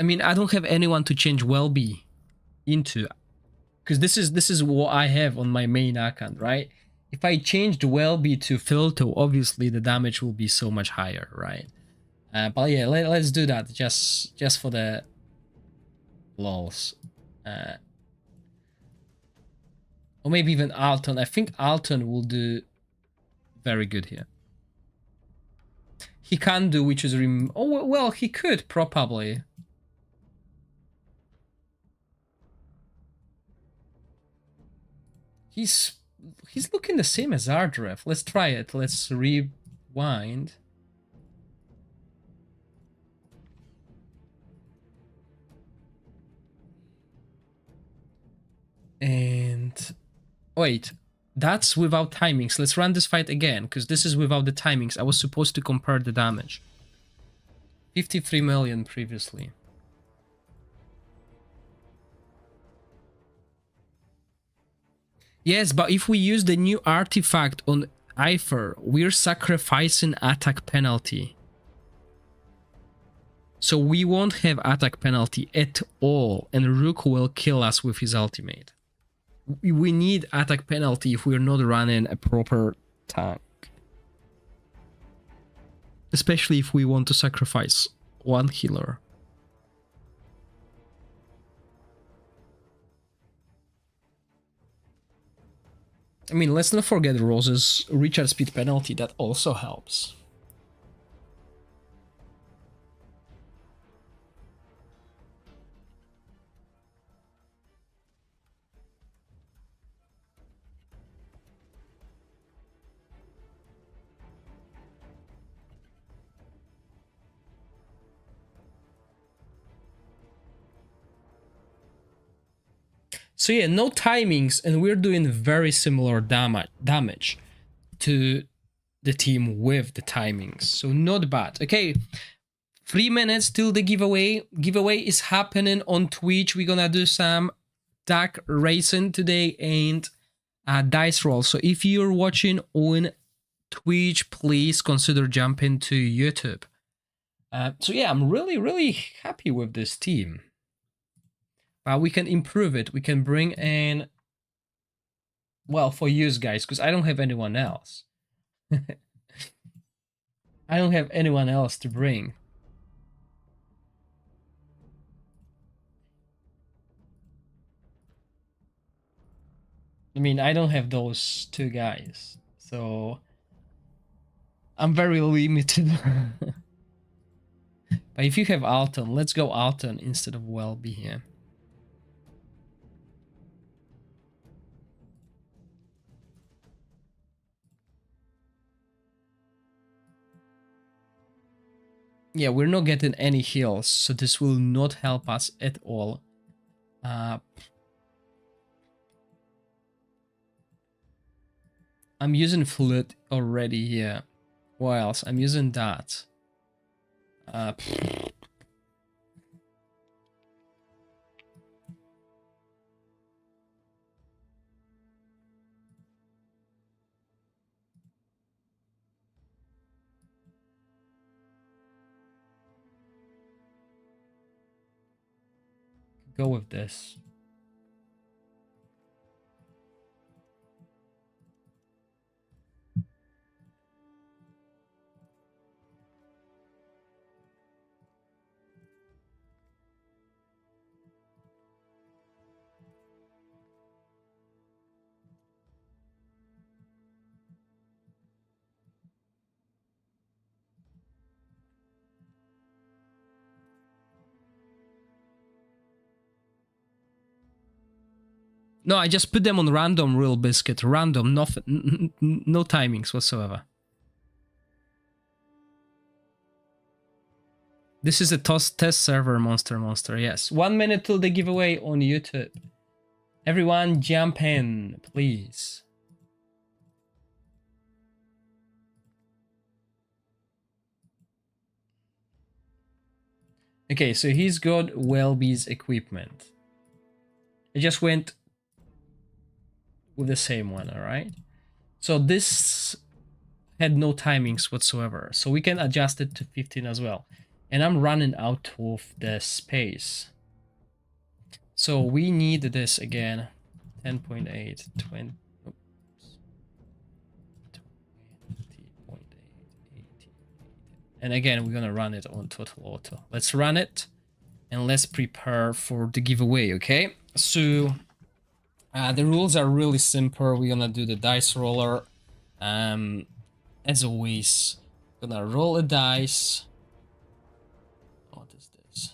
I mean, I don't have anyone to change Welby into, because this is what I have on my main account, right? If I changed Welby to Filto, obviously the damage will be so much higher, right? But yeah, let's do that just for the lols. Or maybe even Alton. I think Alton will do very good here. He can do Witch's Remains. Oh, well, he could probably. He's looking the same as Ardref. Let's try it. Let's rewind. And wait, that's without timings. Let's run this fight again, because this is without the timings. I was supposed to compare the damage. 53 million previously. Yes, but if we use the new artifact on Ifier, we're sacrificing attack penalty. So we won't have attack penalty at all, and Rook will kill us with his ultimate. We need attack penalty if we're not running a proper tank. Especially if we want to sacrifice one healer. I mean, let's not forget Rose's recharge speed penalty, that also helps. So yeah, no timings, and we're doing very similar damage to the team with the timings. So not bad. Okay, 3 minutes till the giveaway. Giveaway is happening on Twitch. We're gonna do some deck racing today and dice roll. So if you're watching on Twitch, please consider jumping to YouTube. So yeah, I'm really happy with this team. But we can improve it. We can bring in, well, for you guys, because I don't have anyone else. I don't have anyone else to bring. I mean, I don't have those two guys, so I'm very limited. But if you have Alton, let's go Alton instead of Welby here. Yeah, we're not getting any heals, so this will not help us at all. I'm using flute already here. What else? I'm using that. Go with this. No, I just put them on random, real biscuit. Random, nothing, no timings whatsoever. This is a test server, monster. Yes. 1 minute till the giveaway on YouTube. Everyone jump in, please. Okay, so he's got Welby's equipment. I just went with the same one, alright? So this had no timings whatsoever, so we can adjust it to 15 as well. And I'm running out of the space. So we need this again. 10.8, 20, oops. 20.8, 80. And again, we're gonna run it on total auto. Let's run it and let's prepare for the giveaway, okay? So the rules are really simple. We're gonna do the dice roller. As always, gonna roll a dice. What is this?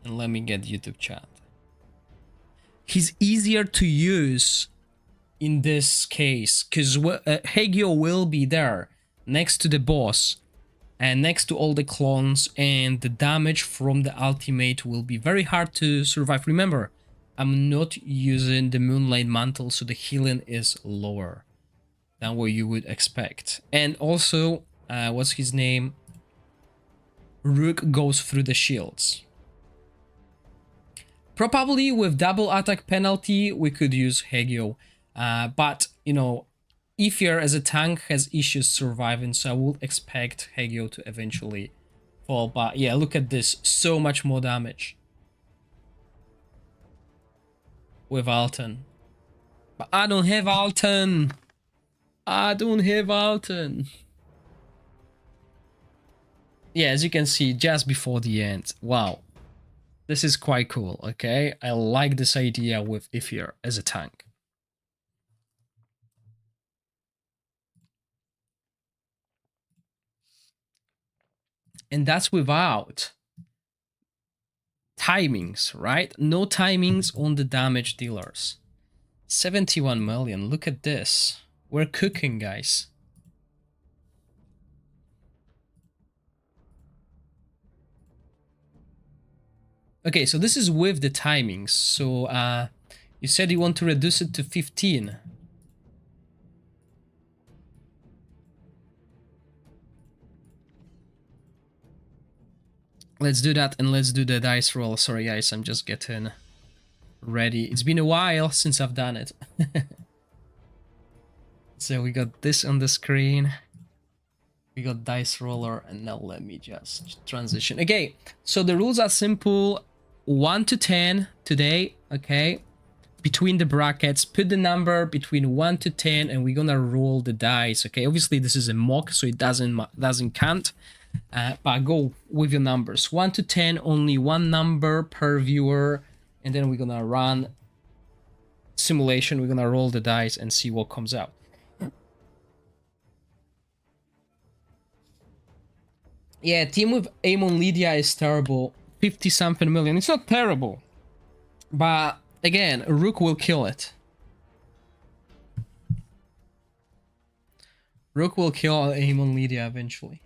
And let me get YouTube chat. He's easier to use in this case because Hagio will be there next to the boss and next to all the clones, and the damage from the ultimate will be very hard to survive. Remember, I'm not using the Moonlight Mantle, so the healing is lower than what you would expect. And also, what's his name? Rook goes through the shields. Probably with double attack penalty, we could use Hagio. But, you know, Ifier as a tank has issues surviving, so I would expect Hagio to eventually fall. But yeah, look at this. So much more damage with Alton. But I don't have Alton. I don't have Alton. Yeah, as you can see, just before the end. Wow. This is quite cool, okay? I like this idea with Ifier as a tank. And that's without timings, right? No timings on the damage dealers. 71 million, look at this. We're cooking, guys. Okay, so this is with the timings. So you said you want to reduce it to 15. Let's do that, and let's do the dice roll. Sorry guys, I'm just getting ready. It's been a while since I've done it. So we got this on the screen. We got dice roller, and now let me just transition. Okay, so the rules are simple. 1 to 10 today, okay? Between the brackets, put the number between 1 to 10, and we're gonna roll the dice, okay? Obviously, this is a mock, so it doesn't count. But go with your numbers. 1 to 10, only one number per viewer, and then we're gonna run simulation. We're gonna roll the dice and see what comes out. Yeah, team with Amon Lydia is terrible. 50-something million. It's not terrible, but again, Rook will kill it. Rook will kill him on Lydia eventually.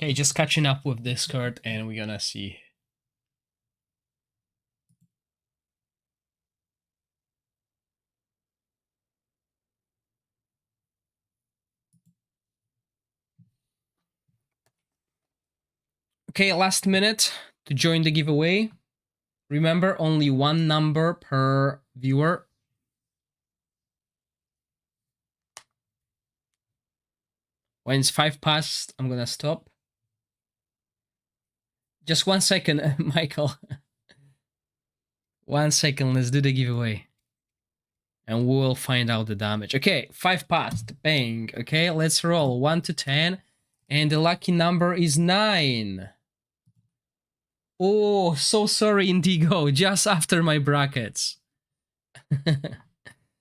Okay, just catching up with this card and we're gonna see. Okay, last minute to join the giveaway. Remember, only one number per viewer. When it's 5 past, I'm gonna stop. Just 1 second, Michael. 1 second, let's do the giveaway. And we'll find out the damage. Okay, 5 past, bang. Okay, let's roll 1 to 10. And the lucky number is 9. Oh, so sorry, Indigo, just after my brackets.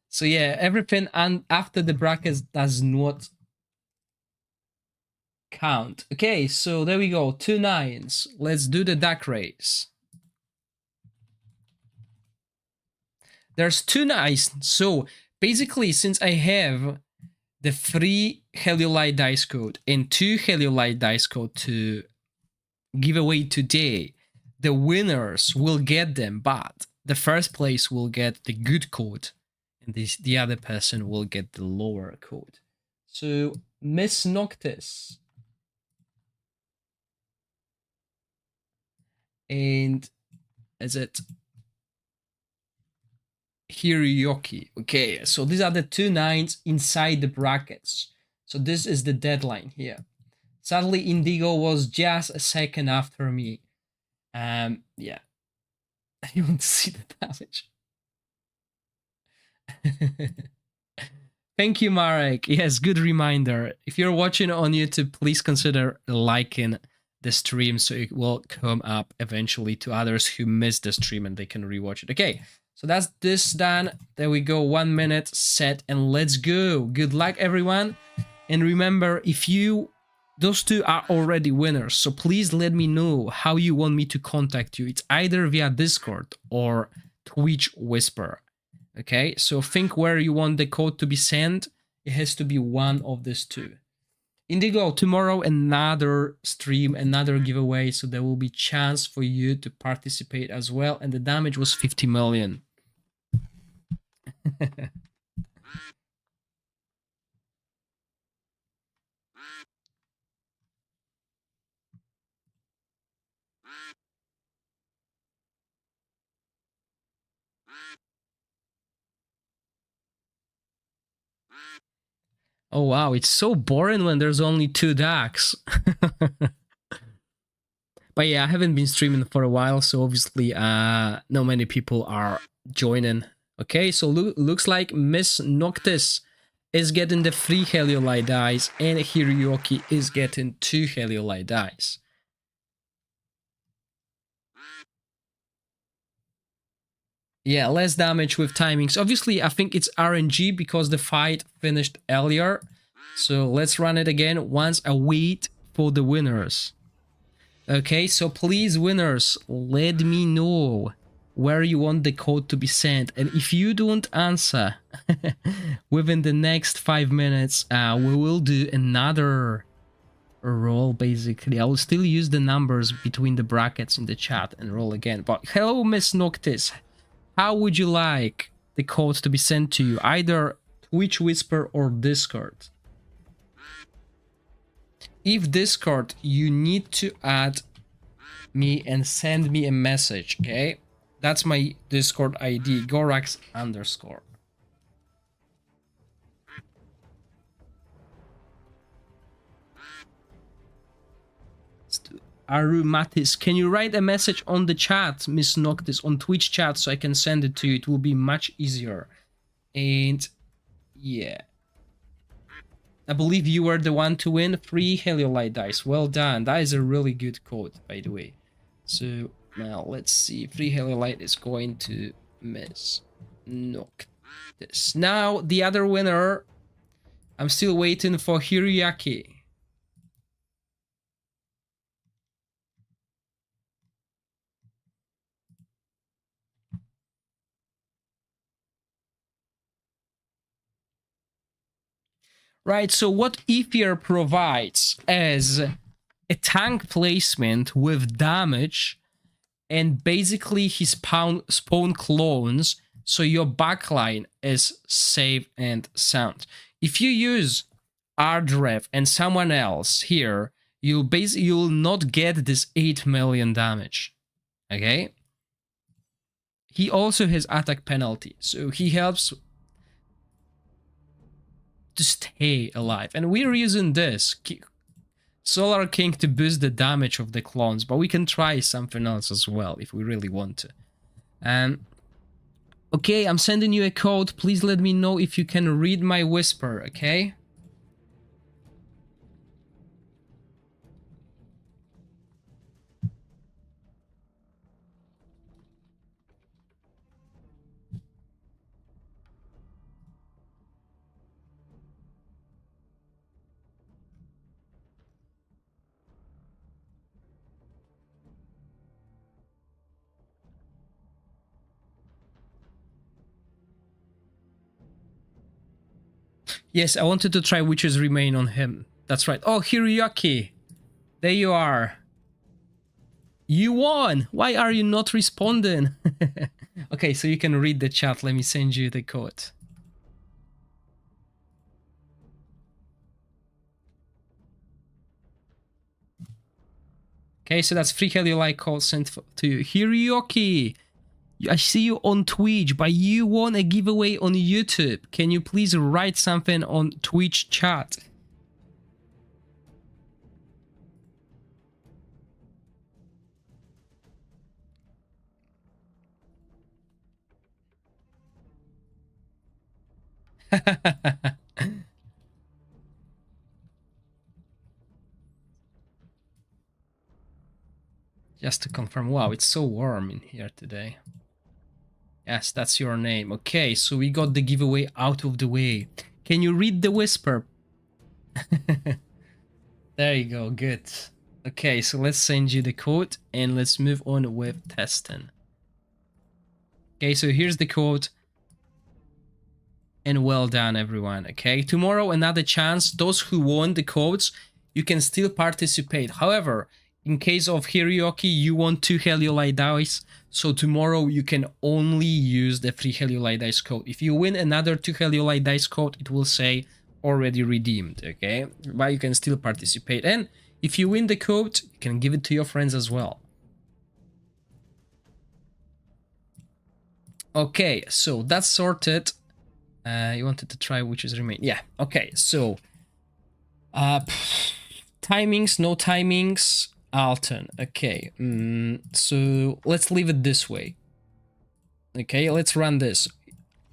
So yeah, everything after the brackets does not count. Okay, so there we go, 2 9s. Let's do the duck race. There's 2 9s. So basically, since I have the 3 Heliolite dice code and 2 Heliolite dice code to give away today, the winners will get them, but the first place will get the good code and the other person will get the lower code. So Miss Noctis and is it Hiroyuki? Okay, so these are the 2 9s inside the brackets. So this is the deadline here. Sadly, Indigo was just a second after me. Yeah. You want to see the damage? Thank you, Marek. Yes, good reminder. If you're watching on YouTube, please consider liking the stream so it will come up eventually to others who missed the stream and they can rewatch it. Okay, so that's this done. There we go. 1 minute set and let's go. Good luck, everyone. And remember, if those 2 are already winners, so please let me know how you want me to contact you. It's either via Discord or Twitch Whisper. Okay, so think where you want the code to be sent. It has to be one of these 2. Indigo, tomorrow another stream, another giveaway, so there will be chance for you to participate as well. And the damage was 50 million. Oh wow, it's so boring when there's only 2 decks. But yeah, I haven't been streaming for a while, so obviously not many people are joining. Okay, so looks like Miss Noctis is getting the 3 Heliolite dice and Hiroyuki is getting 2 Heliolite dice. Yeah, less damage with timings. Obviously, I think it's RNG because the fight finished earlier. So let's run it again once I wait for the winners. Okay, so please, winners, let me know where you want the code to be sent. And if you don't answer within the next 5 minutes, we will do another roll basically. I will still use the numbers between the brackets in the chat and roll again. But hello, Miss Noctis. How would you like the code to be sent to you? Either Twitch Whisper or Discord. If Discord, you need to add me and send me a message, okay? That's my Discord ID, Gorax _. Arumatis, can you write a message on the chat, Miss Noctis, on Twitch chat so I can send it to you? It will be much easier. And yeah. I believe you were the one to win 3 Heliolite dice. Well done. That is a really good code, by the way. So now let's see. 3 Heliolite is going to Miss Noctis. Now the other winner. I'm still waiting for Hiroyaki. Right, so what Ifier provides as a tank placement with damage and basically his spawn clones, so your backline is safe and sound. If you use Ardrev and someone else here, you'll not get this 8 million damage. Okay? He also has attack penalty, so he helps to stay alive. And we're using this Solar King to boost the damage of the clones, but we can try something else as well if we really want to. Okay, I'm sending you a code. Please let me know if you can read my whisper, okay? Yes, I wanted to try Witches Remain on him. That's right. Oh, Hiroyaki. There you are. You won! Why are you not responding? Okay, so you can read the chat. Let me send you the code. Okay, so that's 3 Heliolite code sent to you. Hiroyaki! I see you on Twitch, but you won a giveaway on YouTube. Can you please write something on Twitch chat? Just to confirm. Wow, it's so warm in here today. Yes, that's your name. Okay, so we got the giveaway out of the way. Can you read the whisper? There you go, good. Okay, so let's send you the code and let's move on with testing. Okay, so here's the code. And well done, everyone. Okay, tomorrow another chance. Those who won the codes, you can still participate. However, in case of Hiroyaki, you want 2 Heliolite dice, so tomorrow you can only use the 3 Heliolite dice code. If you win another 2 Heliolite dice code, it will say already redeemed, okay? But you can still participate. And if you win the code, you can give it to your friends as well. Okay, so that's sorted. You wanted to try Witches Remain. Yeah, okay, so timings, no timings, Alton. Okay, so let's leave it this way. Okay, let's run this.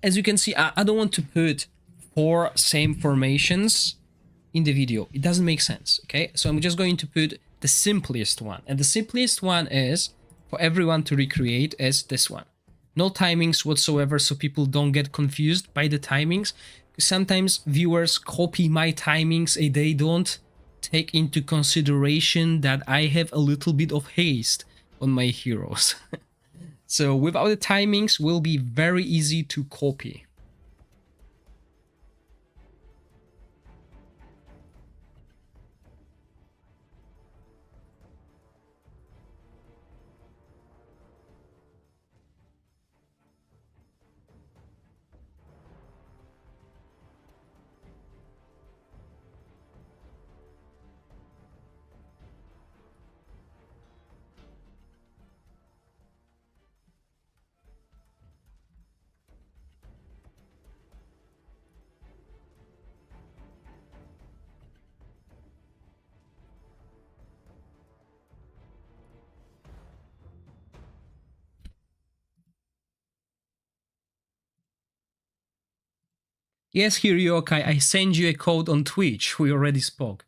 As you can see, I don't want to put 4 same formations in the video. It doesn't make sense, okay? So I'm just going to put the simplest one. And the simplest one is, for everyone to recreate, is this one. No timings whatsoever, so people don't get confused by the timings. Sometimes viewers copy my timings and they don't take into consideration that I have a little bit of haste on my heroes. So without the timings, will be very easy to copy. Yes, Hiryokai, I send you a code on Twitch. We already spoke.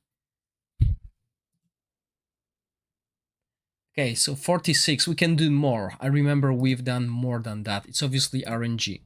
Okay, so 46. We can do more. I remember we've done more than that. It's obviously RNG.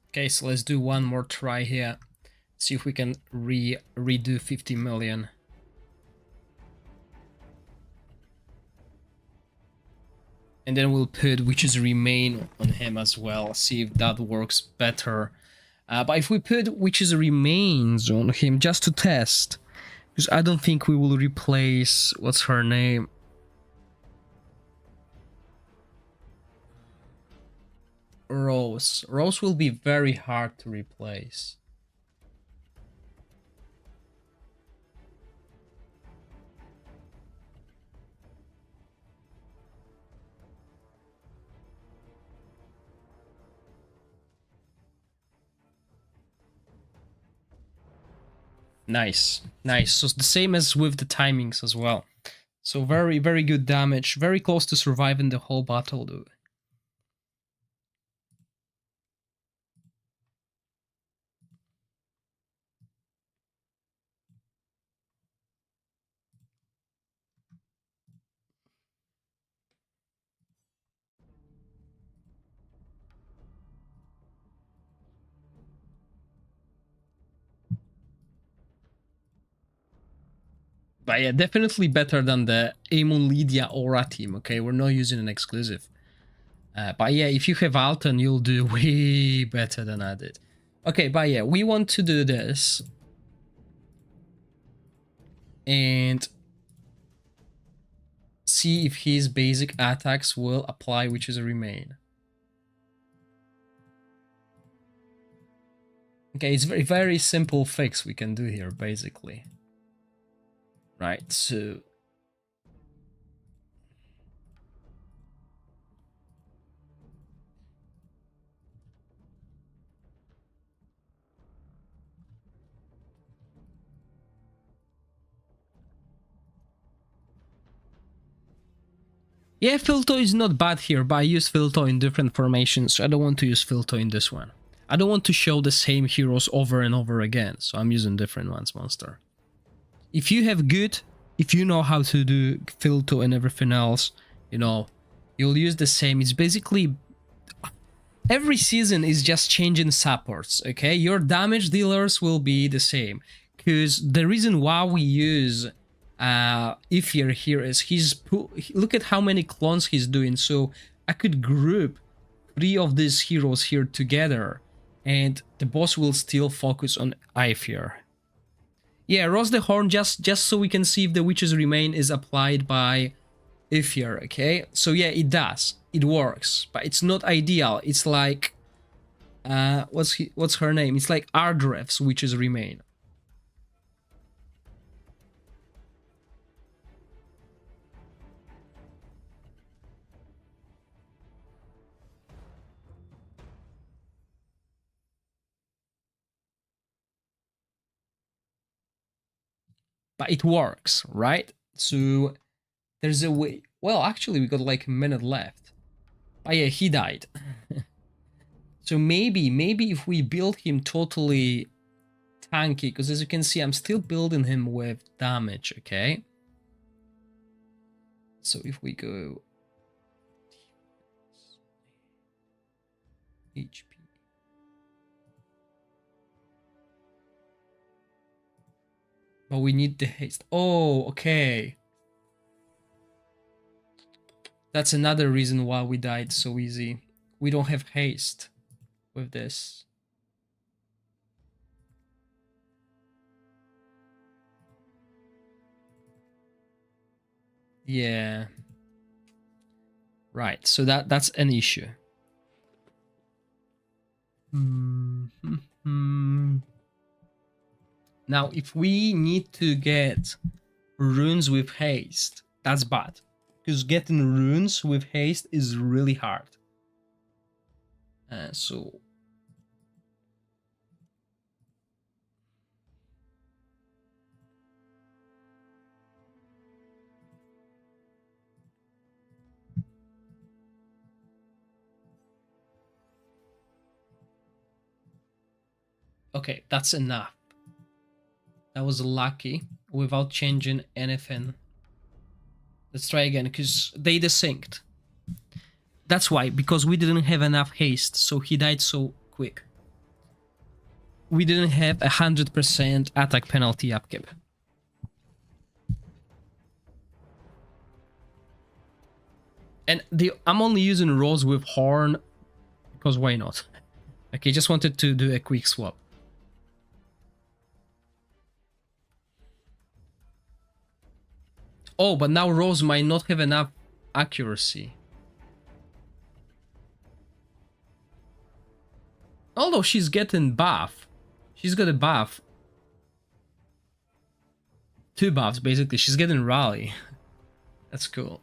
Okay, so let's do one more try here. See if we can redo 50 million. And then we'll put witches remain on him as well. See if that works better. But if we put witches remains on him just to test, because I don't think we will replace what's her name. Rose. Rose will be very hard to replace. Nice, nice. So it's the same as with the timings as well. So very, very good damage. Very close to surviving the whole battle, though. But yeah, definitely better than the Amon Lydia Aura team, okay? We're not using an exclusive. But yeah, if you have Alton, you'll do way better than I did. Okay, but yeah, we want to do this. And see if his basic attacks will apply, which is a remain. Okay, it's very, very simple fix we can do here, basically. Right, so... yeah, Filto is not bad here, but I use Filto in different formations, so I don't want to use Filto in this one. I don't want to show the same heroes over and over again, so I'm using different ones, Monster. If you have good, if you know how to do Filto and everything else, you know, you'll use the same. It's basically... every season is just changing supports, okay? Your damage dealers will be the same. Because the reason why we use Ifier here is look at how many clones he's doing. So I could group 3 of these heroes here together and the boss will still focus on Ifier. Yeah, Roast the Horn, just so we can see if the Witch's Remain is applied by Ifier, okay? So yeah, it does. It works, but it's not ideal. It's like... what's her name? It's like Ardref's Witch's Remain. But it works, right? So there's a way. Well, actually, we got like a minute left. But yeah, he died. So maybe if we build him totally tanky, because as you can see, I'm still building him with damage, okay? So if we go HP. But we need the haste. Oh, okay. That's another reason why we died so easy. We don't have haste with this. Yeah. Right, so that's an issue. Now, if we need to get runes with haste, That's bad. Because getting runes with haste is really hard. So... Okay, that's enough. That was lucky without changing anything. Let's try again, because they desynced. That's why, because we didn't have enough haste, so he died so quick. We didn't have 100% attack penalty upkeep. And I'm only using rolls with horn, because why not? Okay, just wanted to do a quick swap. Oh, but now Rose might not have enough accuracy. Although she's getting buff. She's got a buff. 2 buffs, basically. She's getting rally. That's cool.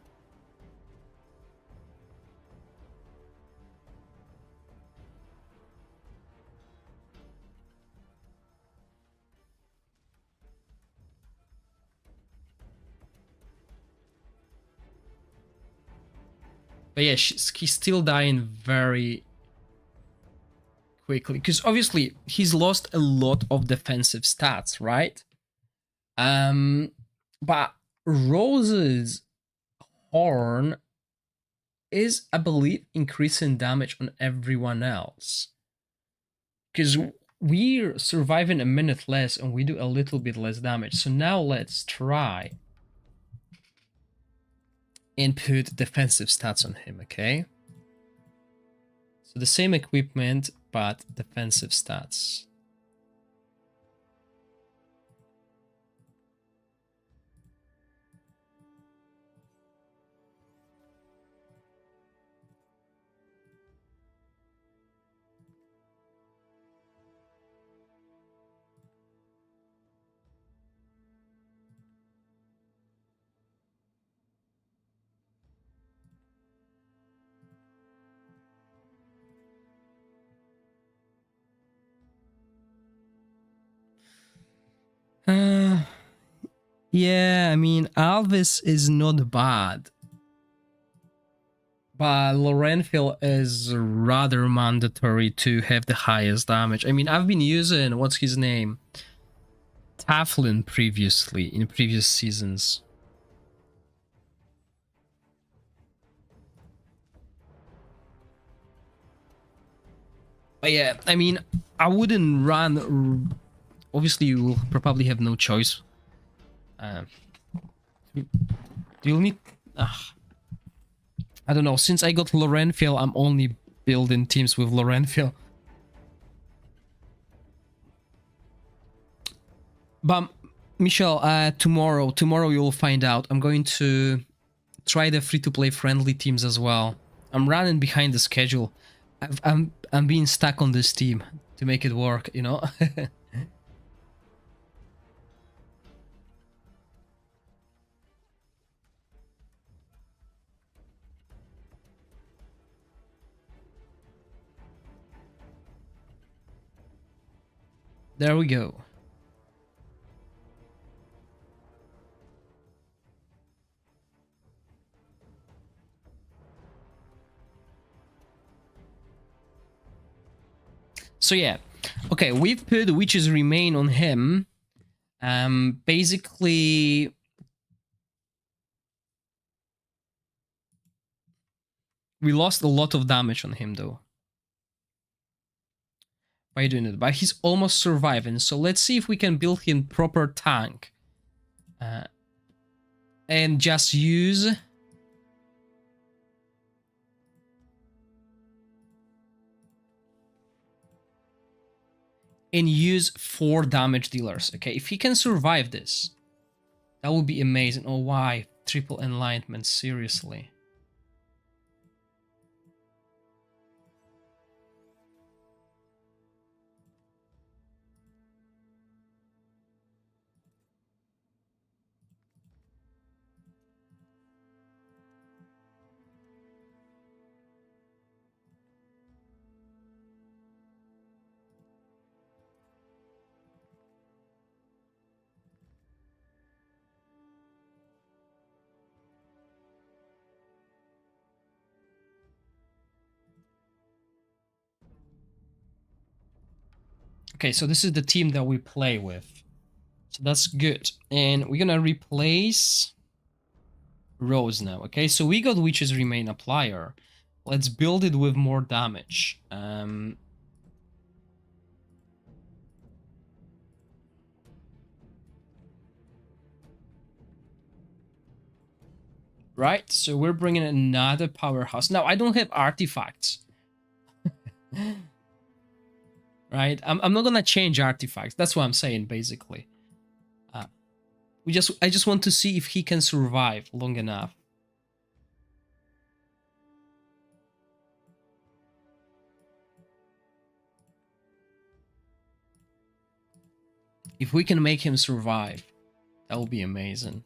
But yeah, he's still dying very quickly. Because obviously, he's lost a lot of defensive stats, right? But Rose's horn is, I believe, increasing damage on everyone else. Because we're surviving a minute less and we do a little bit less damage. So now let's try and put defensive stats on him, okay? So the same equipment, but defensive stats. Yeah, I mean, Alvis is not bad. But Lorenfil is rather mandatory to have the highest damage. I mean, I've been using, what's his name? Taflin previously, in previous seasons. But yeah, I mean, I wouldn't run... Obviously, you will probably have no choice. You'll need... I don't know, since I got Lorenfil, I'm only building teams with Lorenfil. But, Michelle, tomorrow you'll find out. I'm going to try the free-to-play friendly teams as well. I'm running behind the schedule. I'm being stuck on this team to make it work, you know? There we go. So yeah, okay, we've put Witch's Remain on him. Basically... We lost a lot of damage on him, though. By doing it, but he's almost surviving, so let's see if we can build him proper tank. And just use... And use 4 damage dealers, okay? If he can survive this, that would be amazing. Oh, why? Triple Enlightenment, seriously. Okay, so this is the team that we play with. So that's good. And we're gonna replace Rose now. Okay, so we got Witch's Remain Applier. Let's build it with more damage. Right, so we're bringing another powerhouse. Now, I don't have artifacts. Right, I'm not gonna change artifacts. That's what I'm saying, basically. I just want to see if he can survive long enough. If we can make him survive, that will be amazing.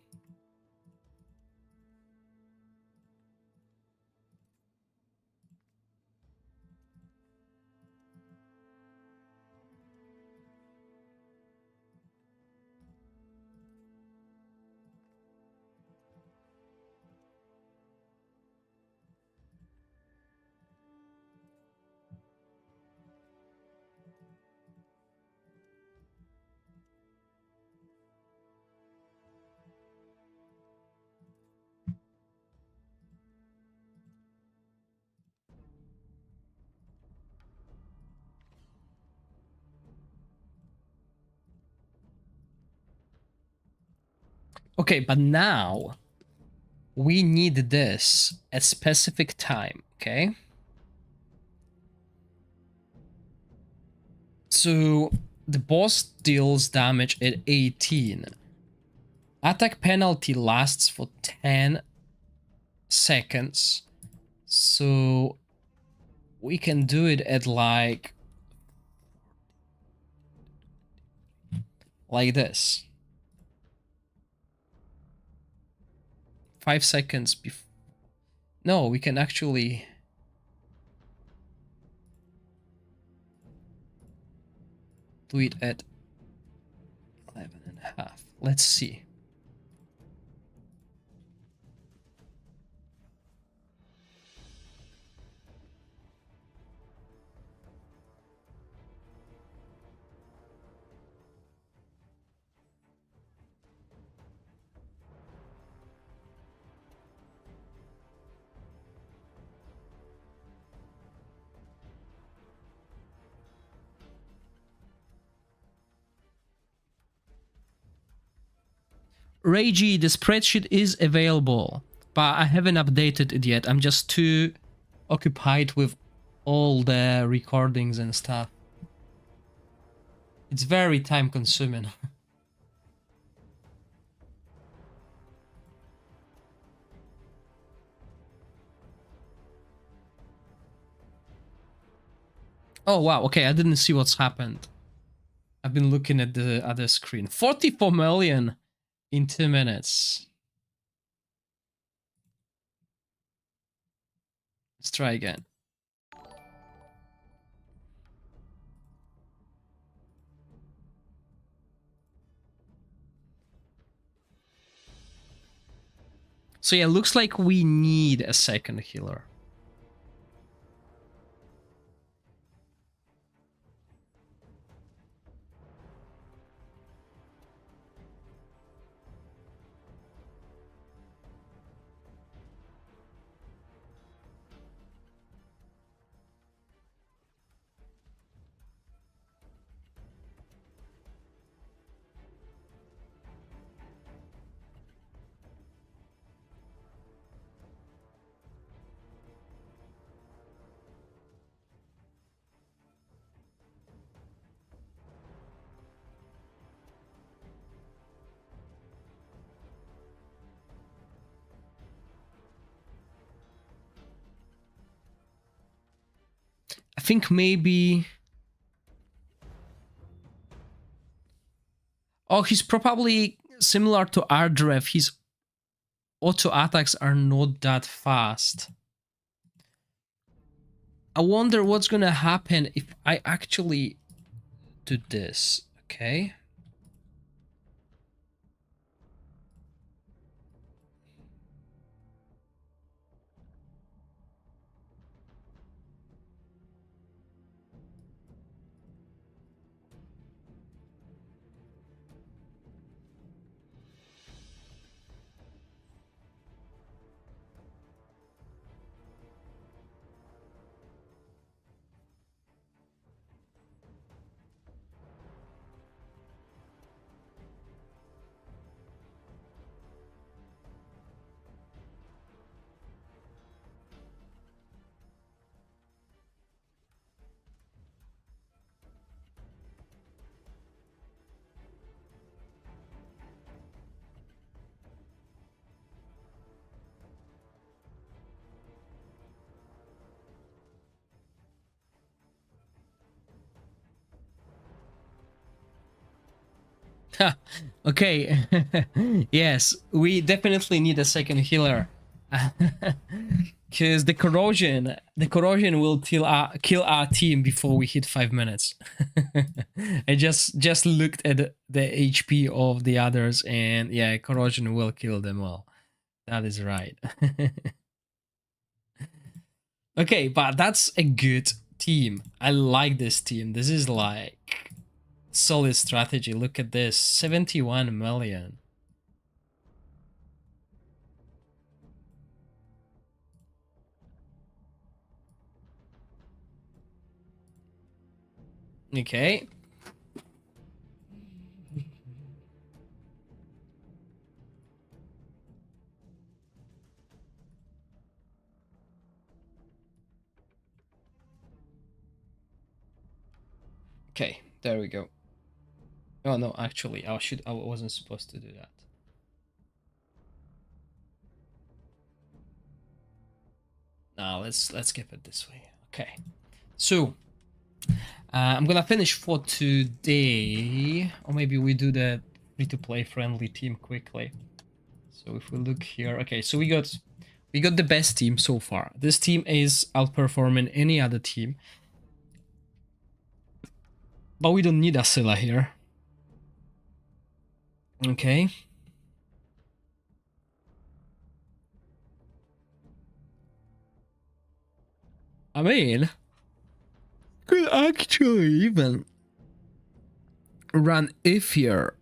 Okay, but now we need this at specific time, okay? So the boss deals damage at 18. Attack penalty lasts for 10 seconds. So we can do it at like this. 5 seconds before. No, we can actually do it at 11.5. Let's see. Ragey, the spreadsheet is available, but I haven't updated it yet. I'm just too occupied with all the recordings and stuff. It's very time consuming. Oh wow, okay, I didn't see what's happened. I've been looking at the other screen. 44 million in 2 minutes. Let's try again. So yeah, looks like we need a second healer. I think maybe... Oh, he's probably similar to Ardrev. His auto attacks are not that fast. I wonder what's gonna happen if I actually do this, okay? Okay. Yes, we definitely need a second healer. Because the corrosion will kill our team before we hit 5 minutes. I just looked at the HP of the others, and yeah, corrosion will kill them all. That is right. Okay, but that's a good team. I like this team. This is like solid strategy. Look at this, 71 million. Okay. Okay, there we go. Oh no, actually, I wasn't supposed to do that. Now let's keep it this way. Okay. So, I'm gonna finish for today, or maybe we do the free-to-play friendly team quickly. So if we look here, okay, so we got the best team so far. This team is outperforming any other team, but we don't need Asila here. Okay. I mean, could actually even run Ifier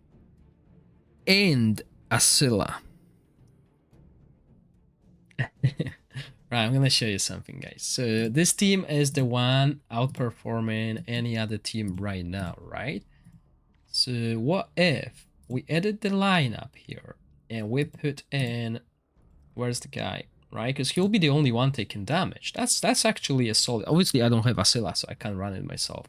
and Asila. Right, I'm gonna show you something, guys. So this team is the one outperforming any other team right now, right? So what if we edit the lineup here and we put in, where's the guy, right? Because he'll be the only one taking damage. That's actually a solid. Obviously, I don't have Asila, so I can't run it myself.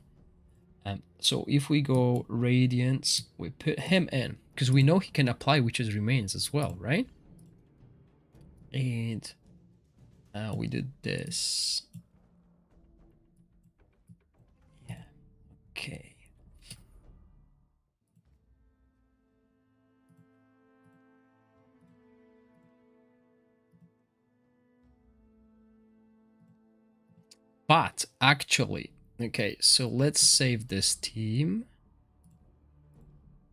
So if we go Radiance, we put him in because we know he can apply Witch's Remains as well, right? And we did this. Yeah. Okay. But actually, okay, so let's save this team.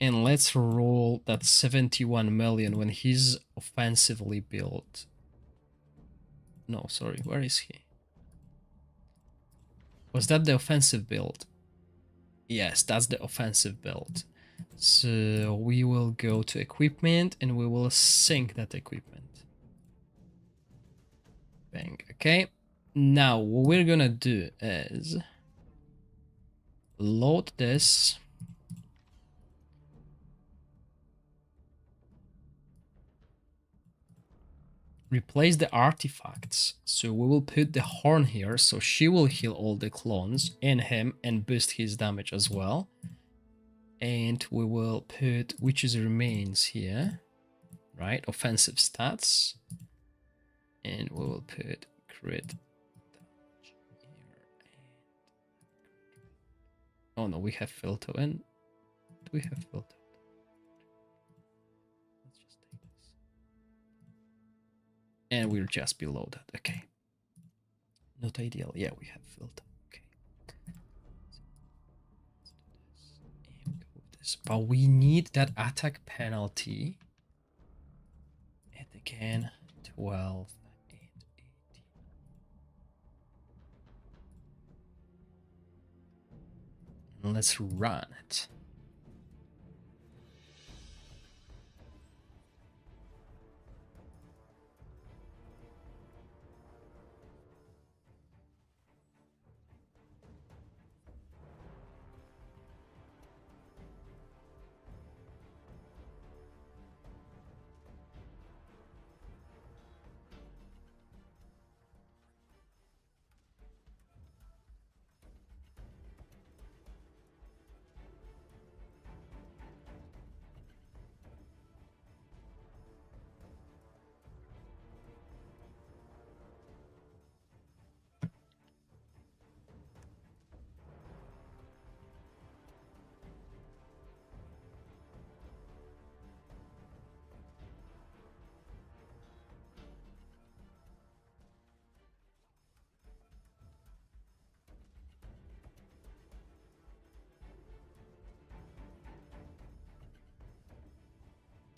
And let's roll that 71 million when he's offensively built. No, sorry, where is he? Was that the offensive build? Yes, that's the offensive build. So we will go to equipment and we will sync that equipment. Bang, okay. Now what we're gonna do is load this. Replace the artifacts. So we will put the horn here, so she will heal all the clones and him and boost his damage as well. And we will put Witch's Remains here, right? Offensive stats. And we will put crit damage here. Oh no, we have filter in. Do we have filter? Let's just take this. And we're just below that. Okay. Not ideal. Yeah, we have filter. Okay. And go with this. But we need that attack penalty. And again, 12 and 18. And let's run it.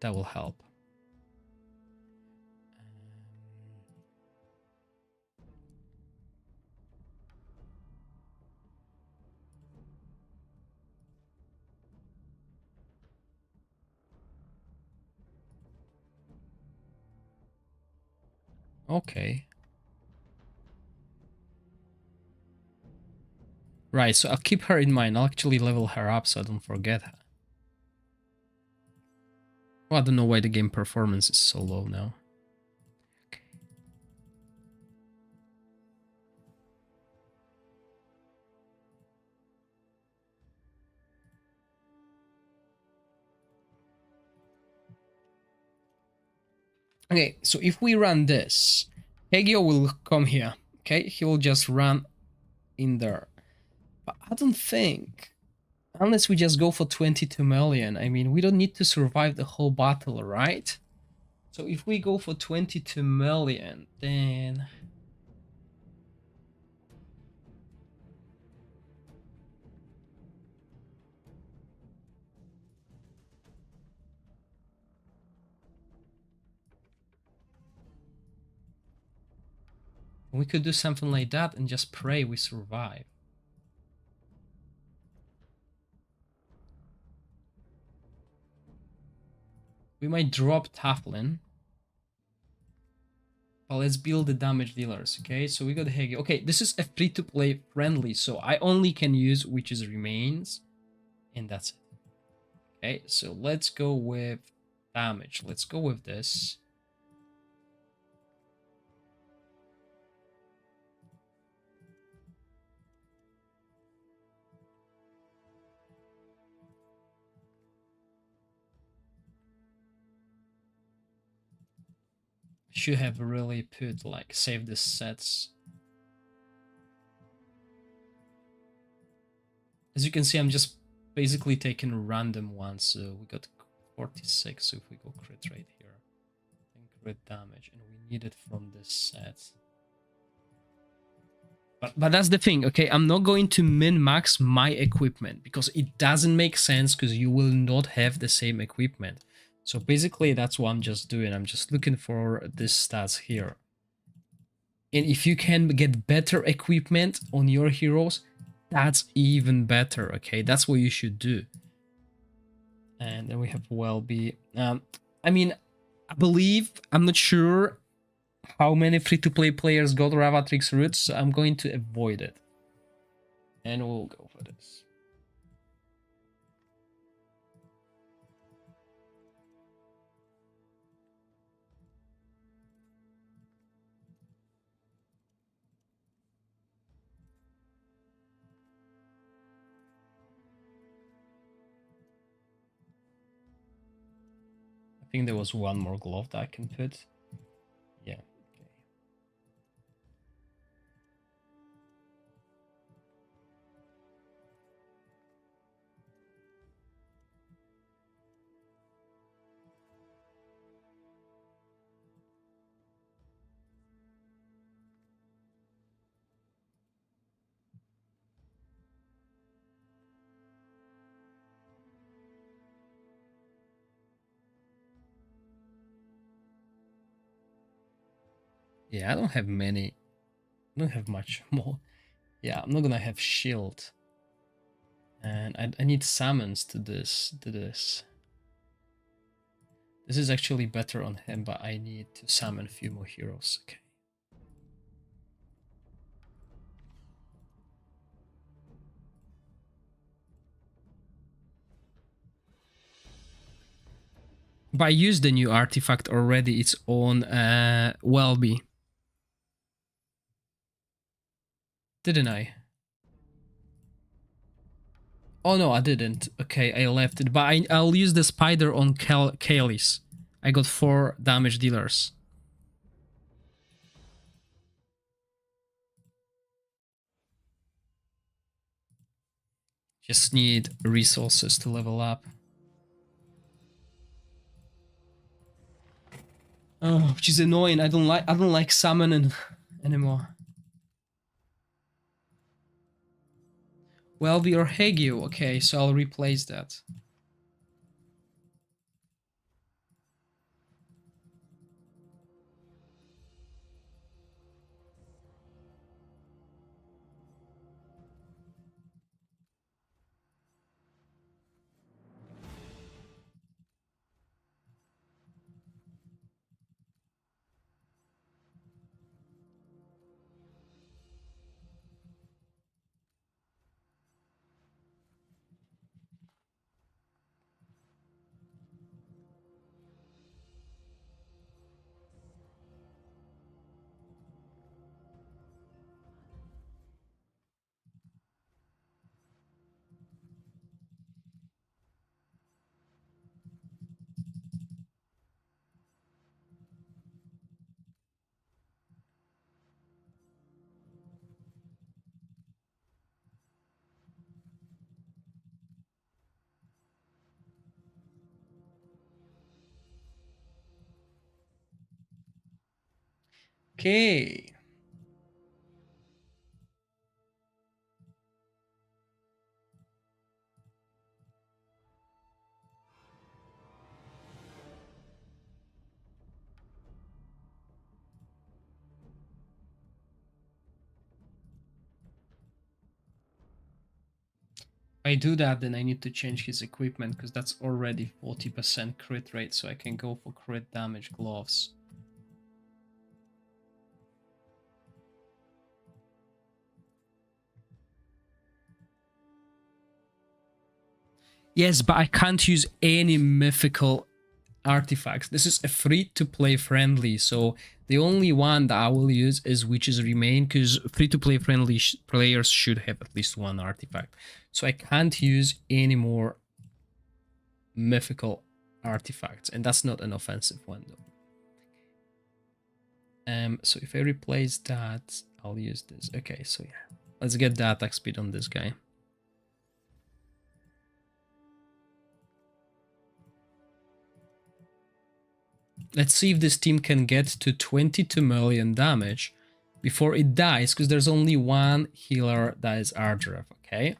That will help. Okay. Right, so I'll keep her in mind. I'll actually level her up so I don't forget her. Well, I don't know why the game performance is so low now. Okay, so if we run this, Hegio will come here. Okay, he will just run in there. But I don't think, unless we just go for 22 million, I mean, we don't need to survive the whole battle, right? So if we go for 22 million, then... we could do something like that and just pray we survive. We might drop Taflin. But let's build the damage dealers, okay? So we got Hegel. Okay, this is a free-to-play friendly, so I only can use Witch's Remains, and that's it. Okay, so let's go with damage. Let's go with this. Should have really put, like, save the sets. As you can see, I'm just basically taking random ones, so we got 46, so if we go crit rate here, and crit damage, and we need it from this set. But that's the thing, okay? I'm not going to min-max my equipment, because it doesn't make sense, because you will not have the same equipment. So basically, that's what I'm just doing. I'm just looking for these stats here. And if you can get better equipment on your heroes, that's even better, okay? That's what you should do. And then we have Welby. I mean, I believe, I'm not sure how many free-to-play players got Ravatrix roots, so I'm going to avoid it. And we'll go for this. I think there was one more glove that I can put. Yeah. Okay. Yeah, I don't have many. I don't have much more. Yeah, I'm not gonna have shield. And I need summons to this. This is actually better on him, but I need to summon a few more heroes. Okay. But I used the new artifact already. It's on Welby. Didn't I? Oh no, I didn't. Okay, I left it. But I'll use the spider on Kalis. I got 4 damage dealers. Just need resources to level up. Oh, which is annoying. I don't like summoning anymore. Well, we are Hegio. Okay, so I'll replace that. Okay. If I do that, then I need to change his equipment because that's already 40% crit rate, so I can go for crit damage gloves. Yes, but I can't use any mythical artifacts. This is a free-to-play friendly, so the only one that I will use is Witch's Remain, because free-to-play friendly players should have at least one artifact. So I can't use any more mythical artifacts, and that's not an offensive one though. So if I replace that, I'll use this. Okay, so yeah, let's get the attack speed on this guy. Let's see if this team can get to 22 million damage before it dies, because there's only one healer that is Ardrev, okay?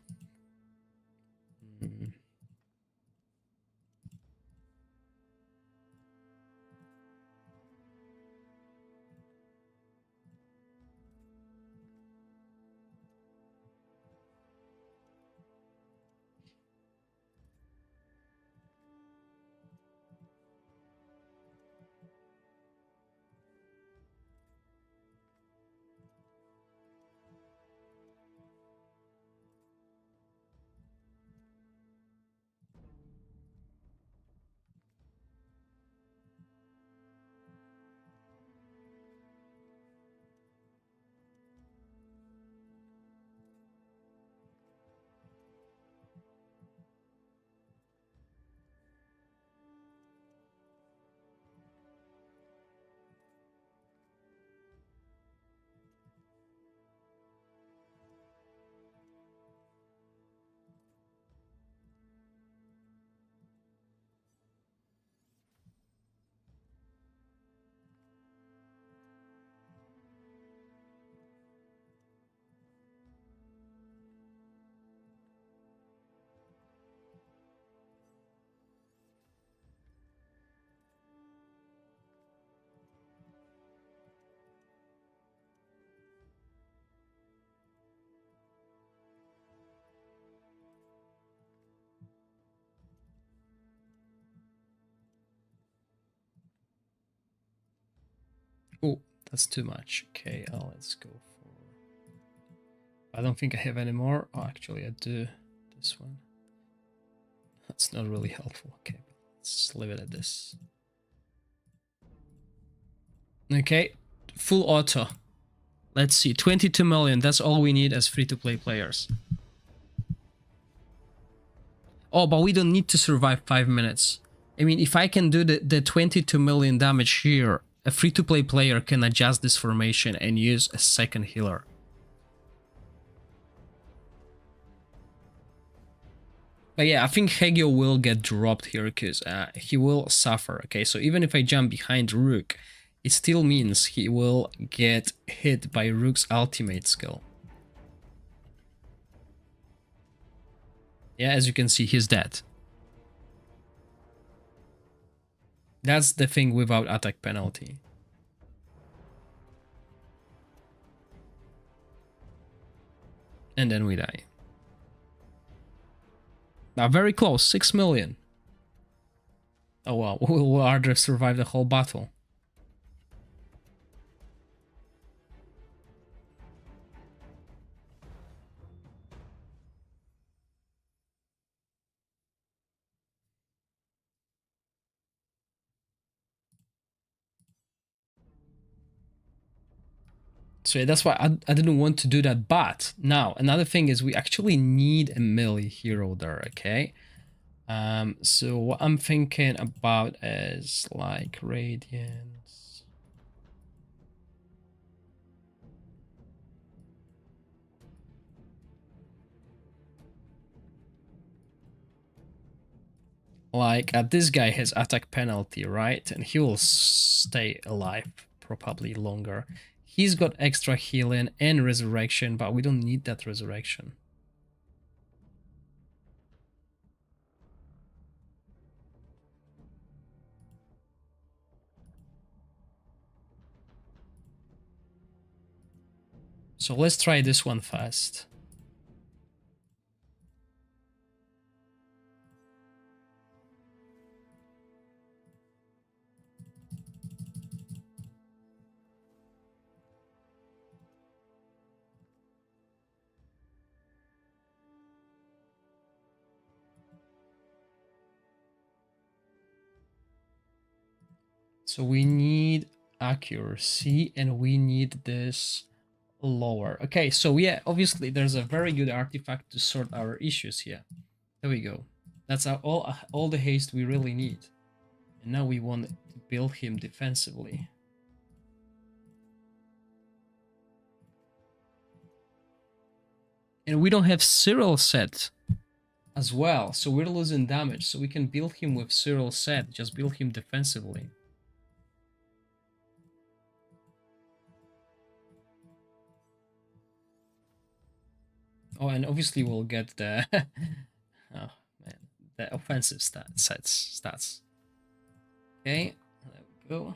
Oh, that's too much. Okay, let's go for... I don't think I have any more. Oh, actually, I do. This one. That's not really helpful. Okay, let's leave it at this. Okay, full auto. Let's see, 22 million. That's all we need as free-to-play players. Oh, but we don't need to survive 5 minutes. I mean, if I can do the 22 million damage here, a free-to-play player can adjust this formation and use a second healer. But yeah, I think Hegel will get dropped here because he will suffer. Okay, so even if I jump behind Rook, it still means he will get hit by Rook's ultimate skill. Yeah, as you can see, he's dead. That's the thing without attack penalty. And then we die. Now, very close, 6 million. Oh wow, will Ardrev survive the whole battle? So that's why I didn't want to do that. But now, another thing is we actually need a melee hero there, okay? So what I'm thinking about is like Radiance. Like, this guy has attack penalty, right? And he will stay alive probably longer. He's got extra healing and resurrection, but we don't need that resurrection. So let's try this one first. So we need accuracy and we need this lower. Okay, so yeah, obviously there's a very good artifact to sort our issues here. There we go. That's all the haste we really need. And now we want to build him defensively. And we don't have Cyril set as well, so we're losing damage. So we can build him with Cyril set, just build him defensively. Oh, and obviously we'll get the oh man, the offensive stats. Okay, there we go.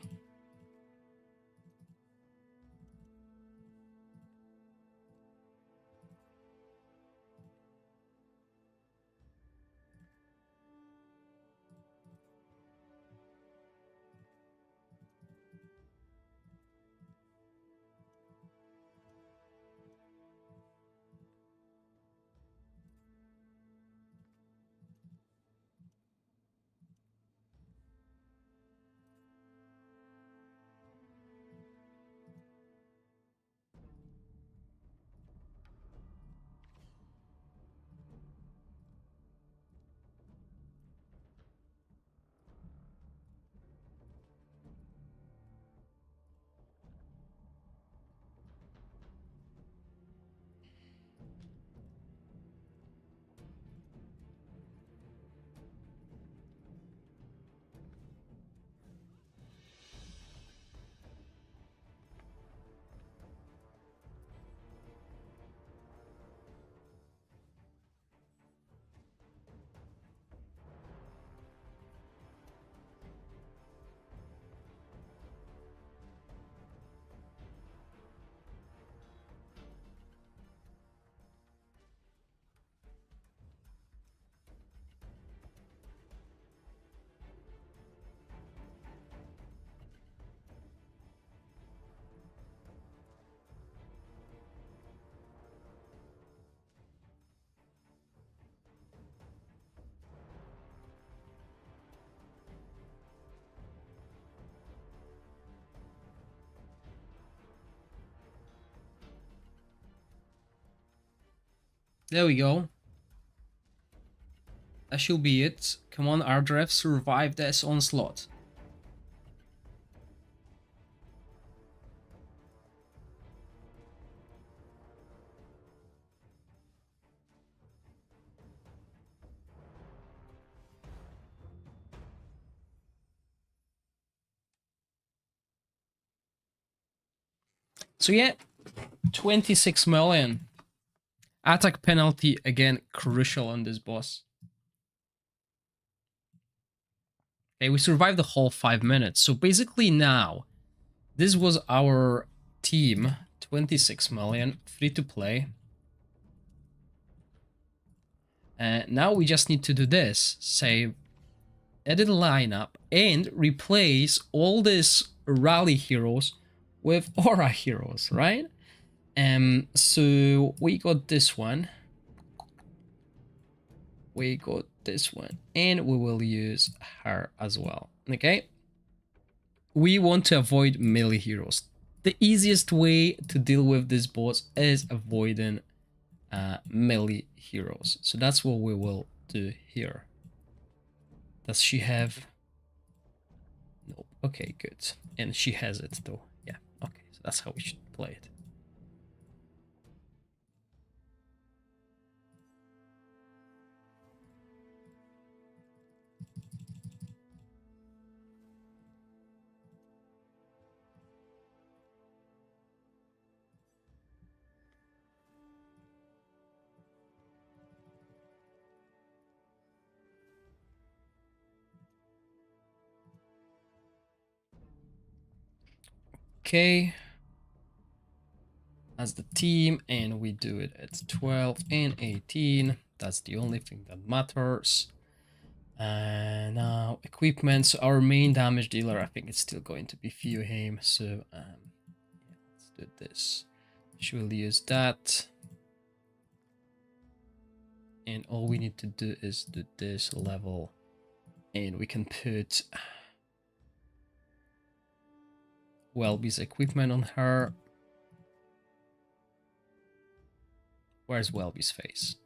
There we go. That should be it. Come on, Ardref, survive this onslaught. So yeah, 26 million. Attack penalty, again, crucial on this boss. Okay, we survived the whole 5 minutes. So basically now, this was our team. 26 million, free to play. And now we just need to do this. Save, edit lineup, and replace all these rally heroes with aura heroes, right? So we got this one. We got this one. And we will use her as well. Okay? We want to avoid melee heroes. The easiest way to deal with this boss is avoiding melee heroes. So that's what we will do here. Does she have... Nope. Okay, good. And she has it though. Yeah, okay. So that's how we should play it. Okay. As the team, and we do it at 12 and 18. That's the only thing that matters. And now equipment. So our main damage dealer, I think it's still going to be Fioheim. So yeah, let's do this. She will use that. And all we need to do is do this level. And we can put Welby's equipment on her. Where's Welby's face?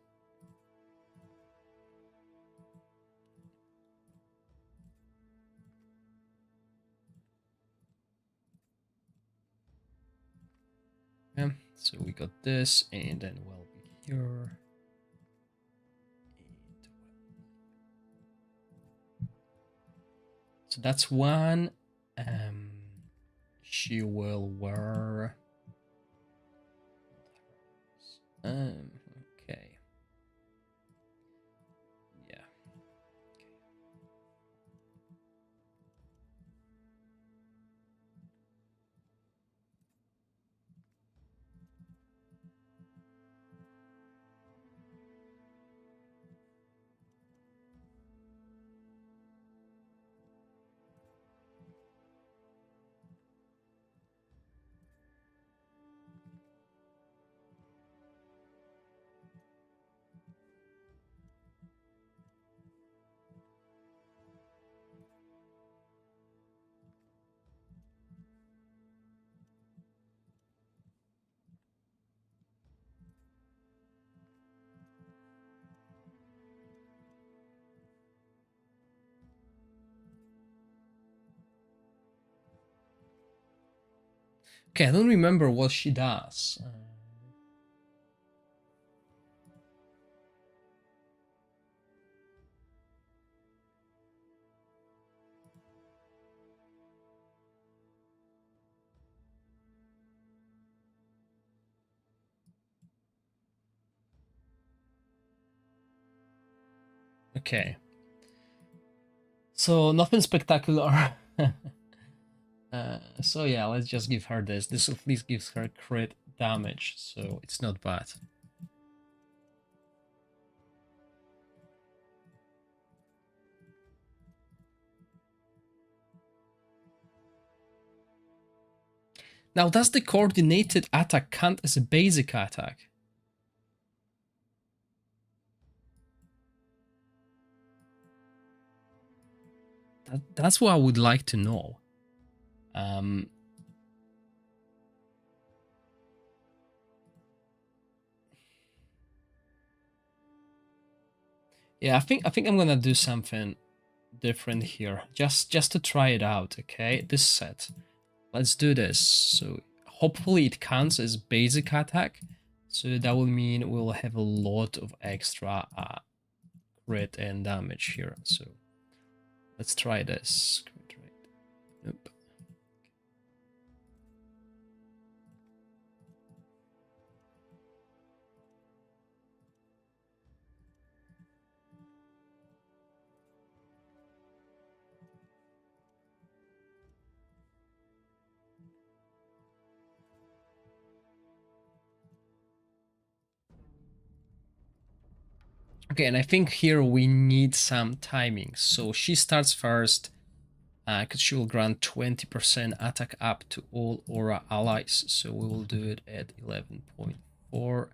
Yeah, so we got this, and then Welby here. So that's one. She will wear. Okay. Yeah. Okay, I don't remember what she does. Okay. So nothing spectacular. So yeah, let's just give her this. This at least gives her crit damage, so it's not bad. Now, does the coordinated attack count as a basic attack? That's what I would like to know. Yeah, I think I'm gonna do something different here, just to try it out. Okay, this set. Let's do this. So hopefully it counts as basic attack. So that will mean we'll have a lot of extra crit and damage here. So let's try this. Nope. Okay, and I think here we need some timing. So she starts first, because she will grant 20% attack up to all aura allies. So we will do it at 11.4,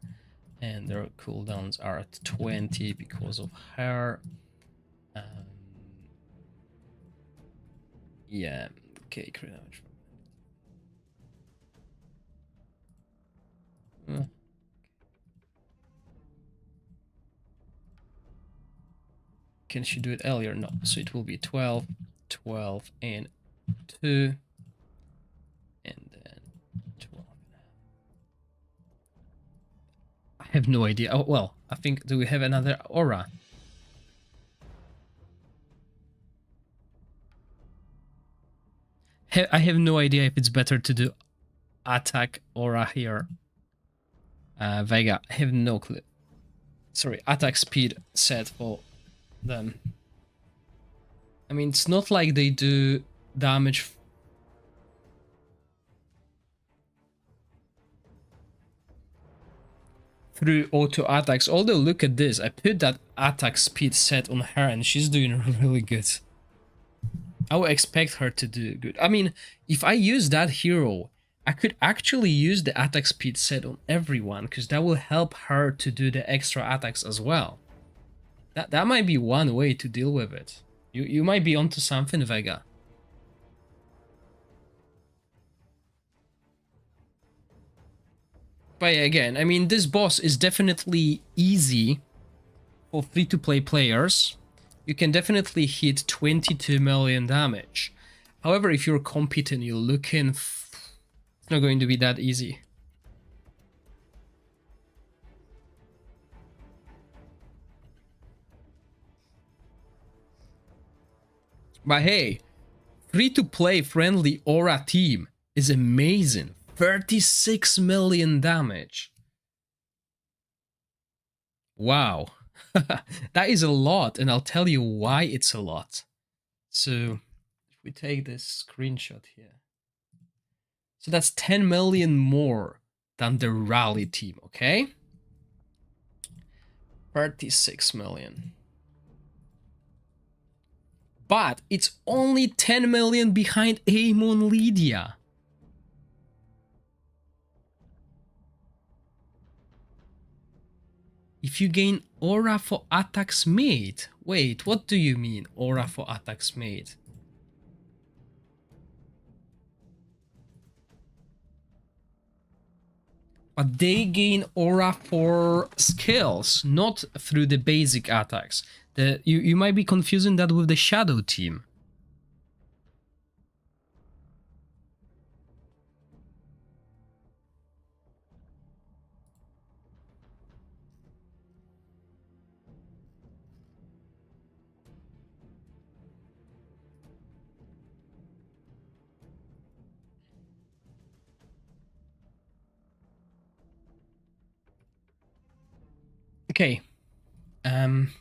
and their cooldowns are at 20 because of her. Yeah, okay, crit damage. Can she do it earlier? No, so it will be 12, 12, and 2, and then 12. I have no idea. Oh, well, I think, do we have another aura? I have no idea if it's better to do attack aura here. Vega, I have no clue. Sorry, attack speed set for them. I mean, it's not like they do damage. through auto attacks. Although look at this, I put that attack speed set on her and she's doing really good. I would expect her to do good. I mean, if I use that hero, I could actually use the attack speed set on everyone because that will help her to do the extra attacks as well. That might be one way to deal with it. You might be onto something, Vega. But again, I mean, this boss is definitely easy for free-to-play players. You can definitely hit 22 million damage. However, if you're competent, you're looking, it's not going to be that easy. But hey, free-to-play friendly aura team is amazing. 36 million damage. Wow. That is a lot, and I'll tell you why it's a lot. So, if we take this screenshot here. So that's 10 million more than the rally team, okay? 36 million. But it's only 10 million behind Amon Lydia. If you gain aura for attacks made. Wait, what do you mean aura for attacks made? But they gain aura for skills, not through the basic attacks. You might be confusing that with the shadow team. Okay. I'm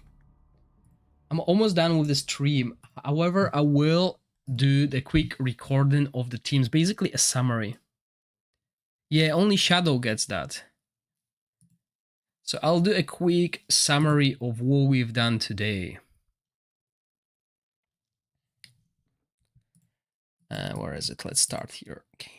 almost done with the stream. However, I will do the quick recording of the teams, basically a summary. Yeah, only Shadow gets that. So I'll do a quick summary of what we've done today. Where is it? Let's start here. Okay.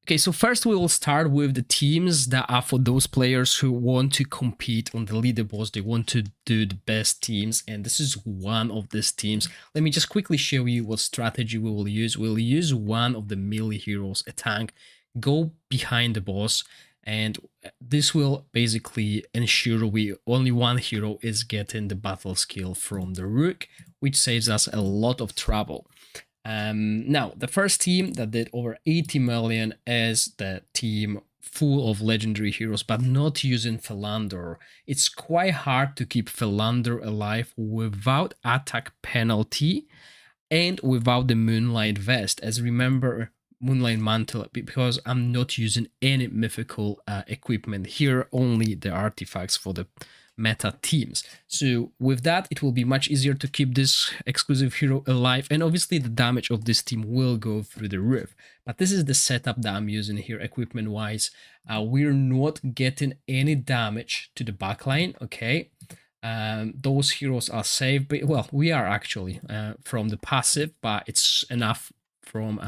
Okay, so first we will start with the teams that are for those players who want to compete on the leaderboards. They want to do the best teams, and this is one of these teams. Let me just quickly show you what strategy we will use. We'll use one of the melee heroes, a tank, go behind the boss, and this will basically ensure only one hero is getting the battle skill from the Rook, which saves us a lot of trouble. Now, the first team that did over 80 million is the team full of legendary heroes, but not using Philander. It's quite hard to keep Philander alive without attack penalty and without the Moonlight Vest. As remember, Moonlight Mantle, because I'm not using any mythical equipment here, only the artifacts for the meta teams. So with that, it will be much easier to keep this exclusive hero alive, and obviously the damage of this team will go through the roof. But this is the setup that I'm using here equipment wise. We're not getting any damage to the backline, okay? Those heroes are safe, but well, we are actually from the passive, but it's enough from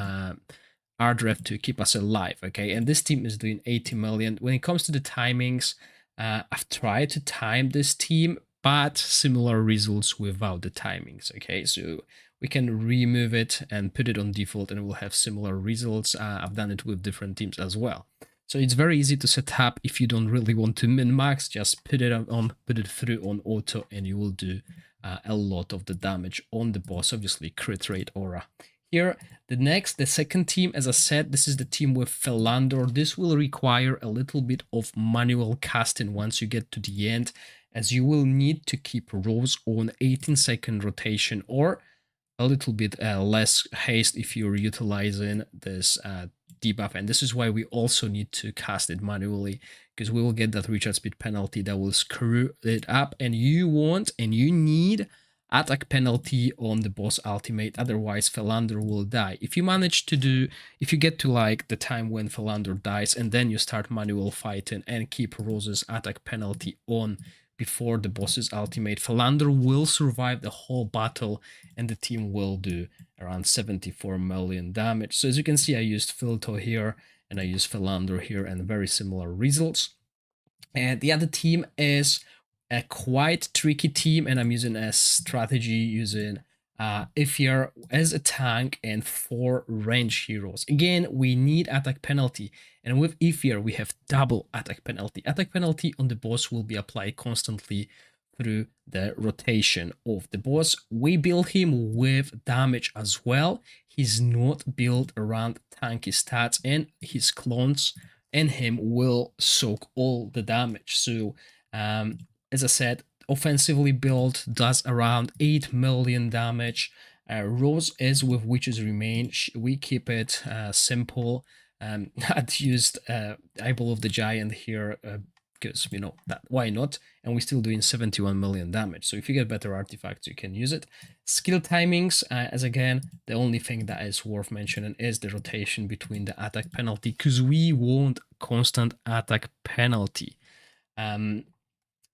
Ardref to keep us alive, okay? And this team is doing 80 million. When it comes to the timings, I've tried to time this team, but similar results without the timings, okay? So we can remove it and put it on default and we'll have similar results. I've done it with different teams as well. So it's very easy to set up. If you don't really want to min-max, just put it through on auto and you will do a lot of the damage on the boss, obviously crit rate aura. Here, the second team, as I said, this is the team with Philander. This will require a little bit of manual casting once you get to the end, as you will need to keep Rose on 18-second rotation or a little bit less haste if you're utilizing this debuff. And this is why we also need to cast it manually, because we will get that recharge speed penalty that will screw it up. And you want and you need attack penalty on the boss ultimate, otherwise Philander will die. If you get to like the time when Philander dies and then you start manual fighting and keep Rose's attack penalty on before the boss's ultimate, Philander will survive the whole battle and the team will do around 74 million damage. So as you can see, I used Filto here and I used Philander here, and very similar results. And the other team is a quite tricky team, and I'm using a strategy using Ifier as a tank and 4 range heroes. Again, we need attack penalty, and with Ifier we have double attack penalty. Attack penalty on the boss will be applied constantly through the rotation of the boss. We build him with damage as well. He's not built around tanky stats, and his clones and him will soak all the damage. So as I said, offensively built, does around 8 million damage. Rose is with Witches Remain. We keep it simple. I'd used Eyeball of the Giant here because, you know, why not? And we're still doing 71 million damage. So if you get better artifacts, you can use it. Skill timings, as again, the only thing that is worth mentioning is the rotation between the attack penalty, because we want constant attack penalty.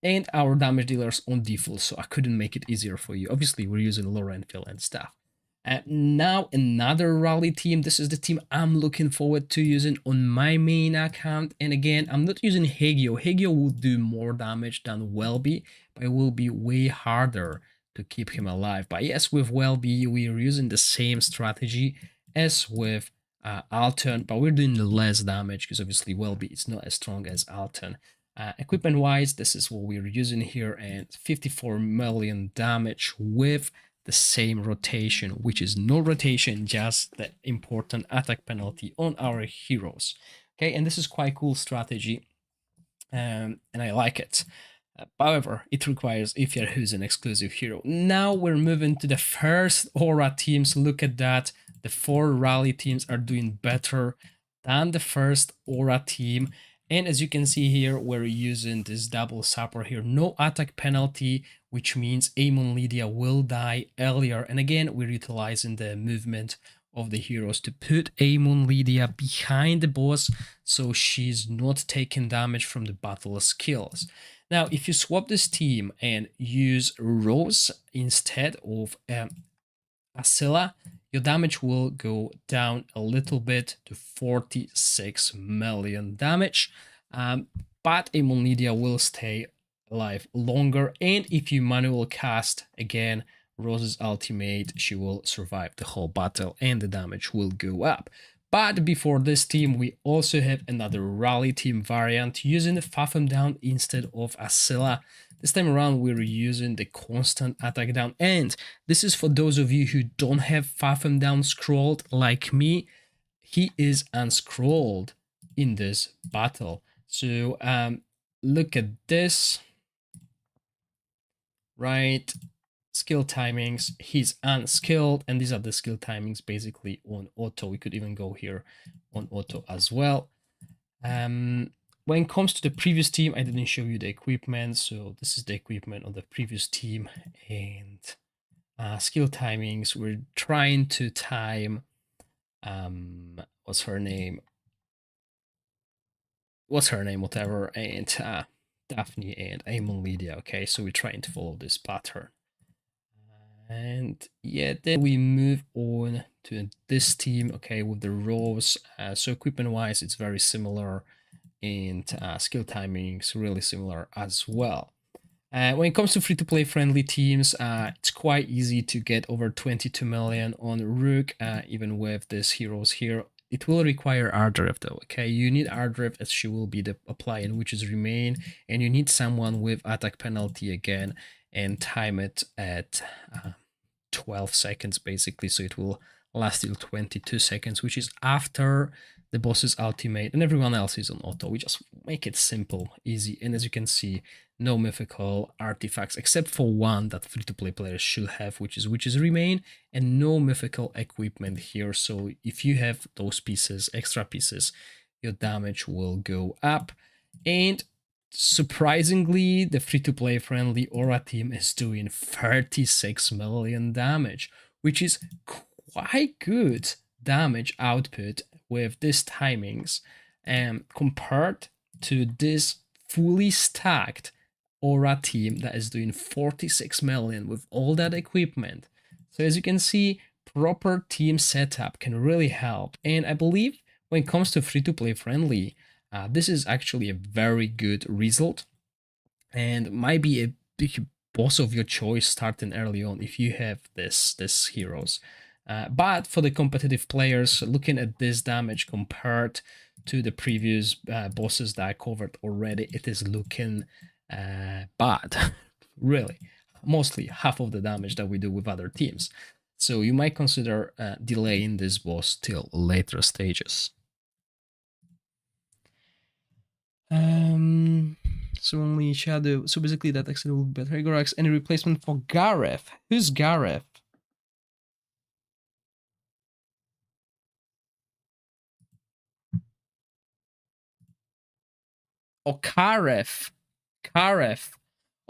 And our damage dealers on default, so I couldn't make it easier for you. Obviously, we're using Lorenfield and stuff. Now another rally team. This is the team I'm looking forward to using on my main account. And again, I'm not using Hegio. Hegio will do more damage than Welby, but it will be way harder to keep him alive. But yes, with Welby, we are using the same strategy as with Alton, but we're doing less damage because obviously Welby is not as strong as Alton. Equipment wise, this is what we're using here, and 54 million damage with the same rotation, which is no rotation, just the important attack penalty on our heroes. Okay, and this is quite cool strategy, and I like it. However, it requires Ifier, who's an exclusive hero. Now we're moving to the first aura teams. Look at that. The 4 rally teams are doing better than the first aura team. And as you can see here, we're using this double support here. No attack penalty, which means Amon Lydia will die earlier. And again, we're utilizing the movement of the heroes to put Amon Lydia behind the boss, so she's not taking damage from the battle skills. Now, if you swap this team and use Rose instead of Asila, your damage will go down a little bit to 46 million damage, but Amon Lydia will stay alive longer, and if you manual cast again Rose's ultimate, she will survive the whole battle and the damage will go up. But before this team, we also have another rally team variant using Fathom down instead of Asila. This time around, we're using the constant attack down, and this is for those of you who don't have Fathom down scrolled like me. He is unscrolled in this battle. So look at this, right? Skill timings, he's unskilled, and these are the skill timings basically on auto. We could even go here on auto as well. When it comes to the previous team, I didn't show you the equipment, so this is the equipment of the previous team. And skill timings, we're trying to time what's her name, whatever, and Daphne and Amon Lydia. Okay, so we're trying to follow this pattern. And yeah, then we move on to this team, okay, with the rows. So equipment wise, it's very similar, and skill timings really similar as well. When it comes to free-to-play friendly teams, it's quite easy to get over 22 million on Rook, even with these heroes here. It will require R-Drift though, okay? You need R-Drift as she will be the applying, which is remain, and you need someone with attack penalty again, and time it at 12 seconds basically, so it will last till 22 seconds, which is after the boss's ultimate, and everyone else is on auto. We just make it simple, easy, and as you can see, no mythical artifacts except for one that free-to-play players should have, which is remain, and no mythical equipment here. So if you have those pieces, extra pieces, your damage will go up. And surprisingly, the free-to-play friendly Aura team is doing 36 million damage, which is quite good damage output with these timings, compared to this fully stacked Aura team that is doing 46 million with all that equipment. So as you can see, proper team setup can really help. And I believe when it comes to free-to-play friendly, this is actually a very good result and might be a big boss of your choice starting early on if you have this heroes. But for the competitive players, looking at this damage compared to the previous bosses that I covered already, it is looking bad. Really, mostly half of the damage that we do with other teams. So you might consider delaying this boss till later stages. So only Shadow. So basically that actually will be better. Gorax, any replacement for Gareth? Who's Gareth? Oh, Kareth. Kareth.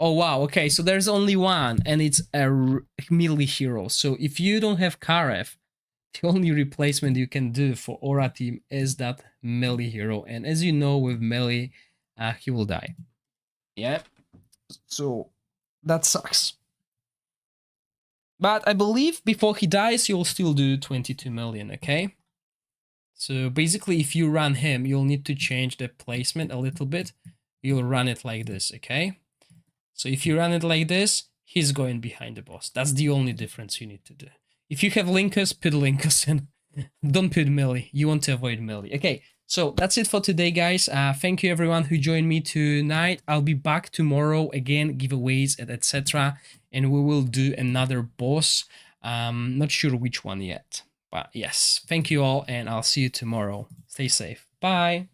Oh wow, okay, so there's only one, and it's a melee hero. So if you don't have Kareth, the only replacement you can do for Aura team is that melee hero. And as you know, with melee, he will die. Yeah. So that sucks. But I believe before he dies, you'll still do 22 million, okay? So basically, if you run him, you'll need to change the placement a little bit. You'll run it like this, okay? So if you run it like this, he's going behind the boss. That's the only difference you need to do. If you have Linkus, put Linkus in. Don't put melee. You want to avoid melee. Okay, so that's it for today, guys. Thank you everyone who joined me tonight. I'll be back tomorrow again, giveaways, etc. And we will do another boss. Not sure which one yet. But yes, thank you all, and I'll see you tomorrow. Stay safe. Bye.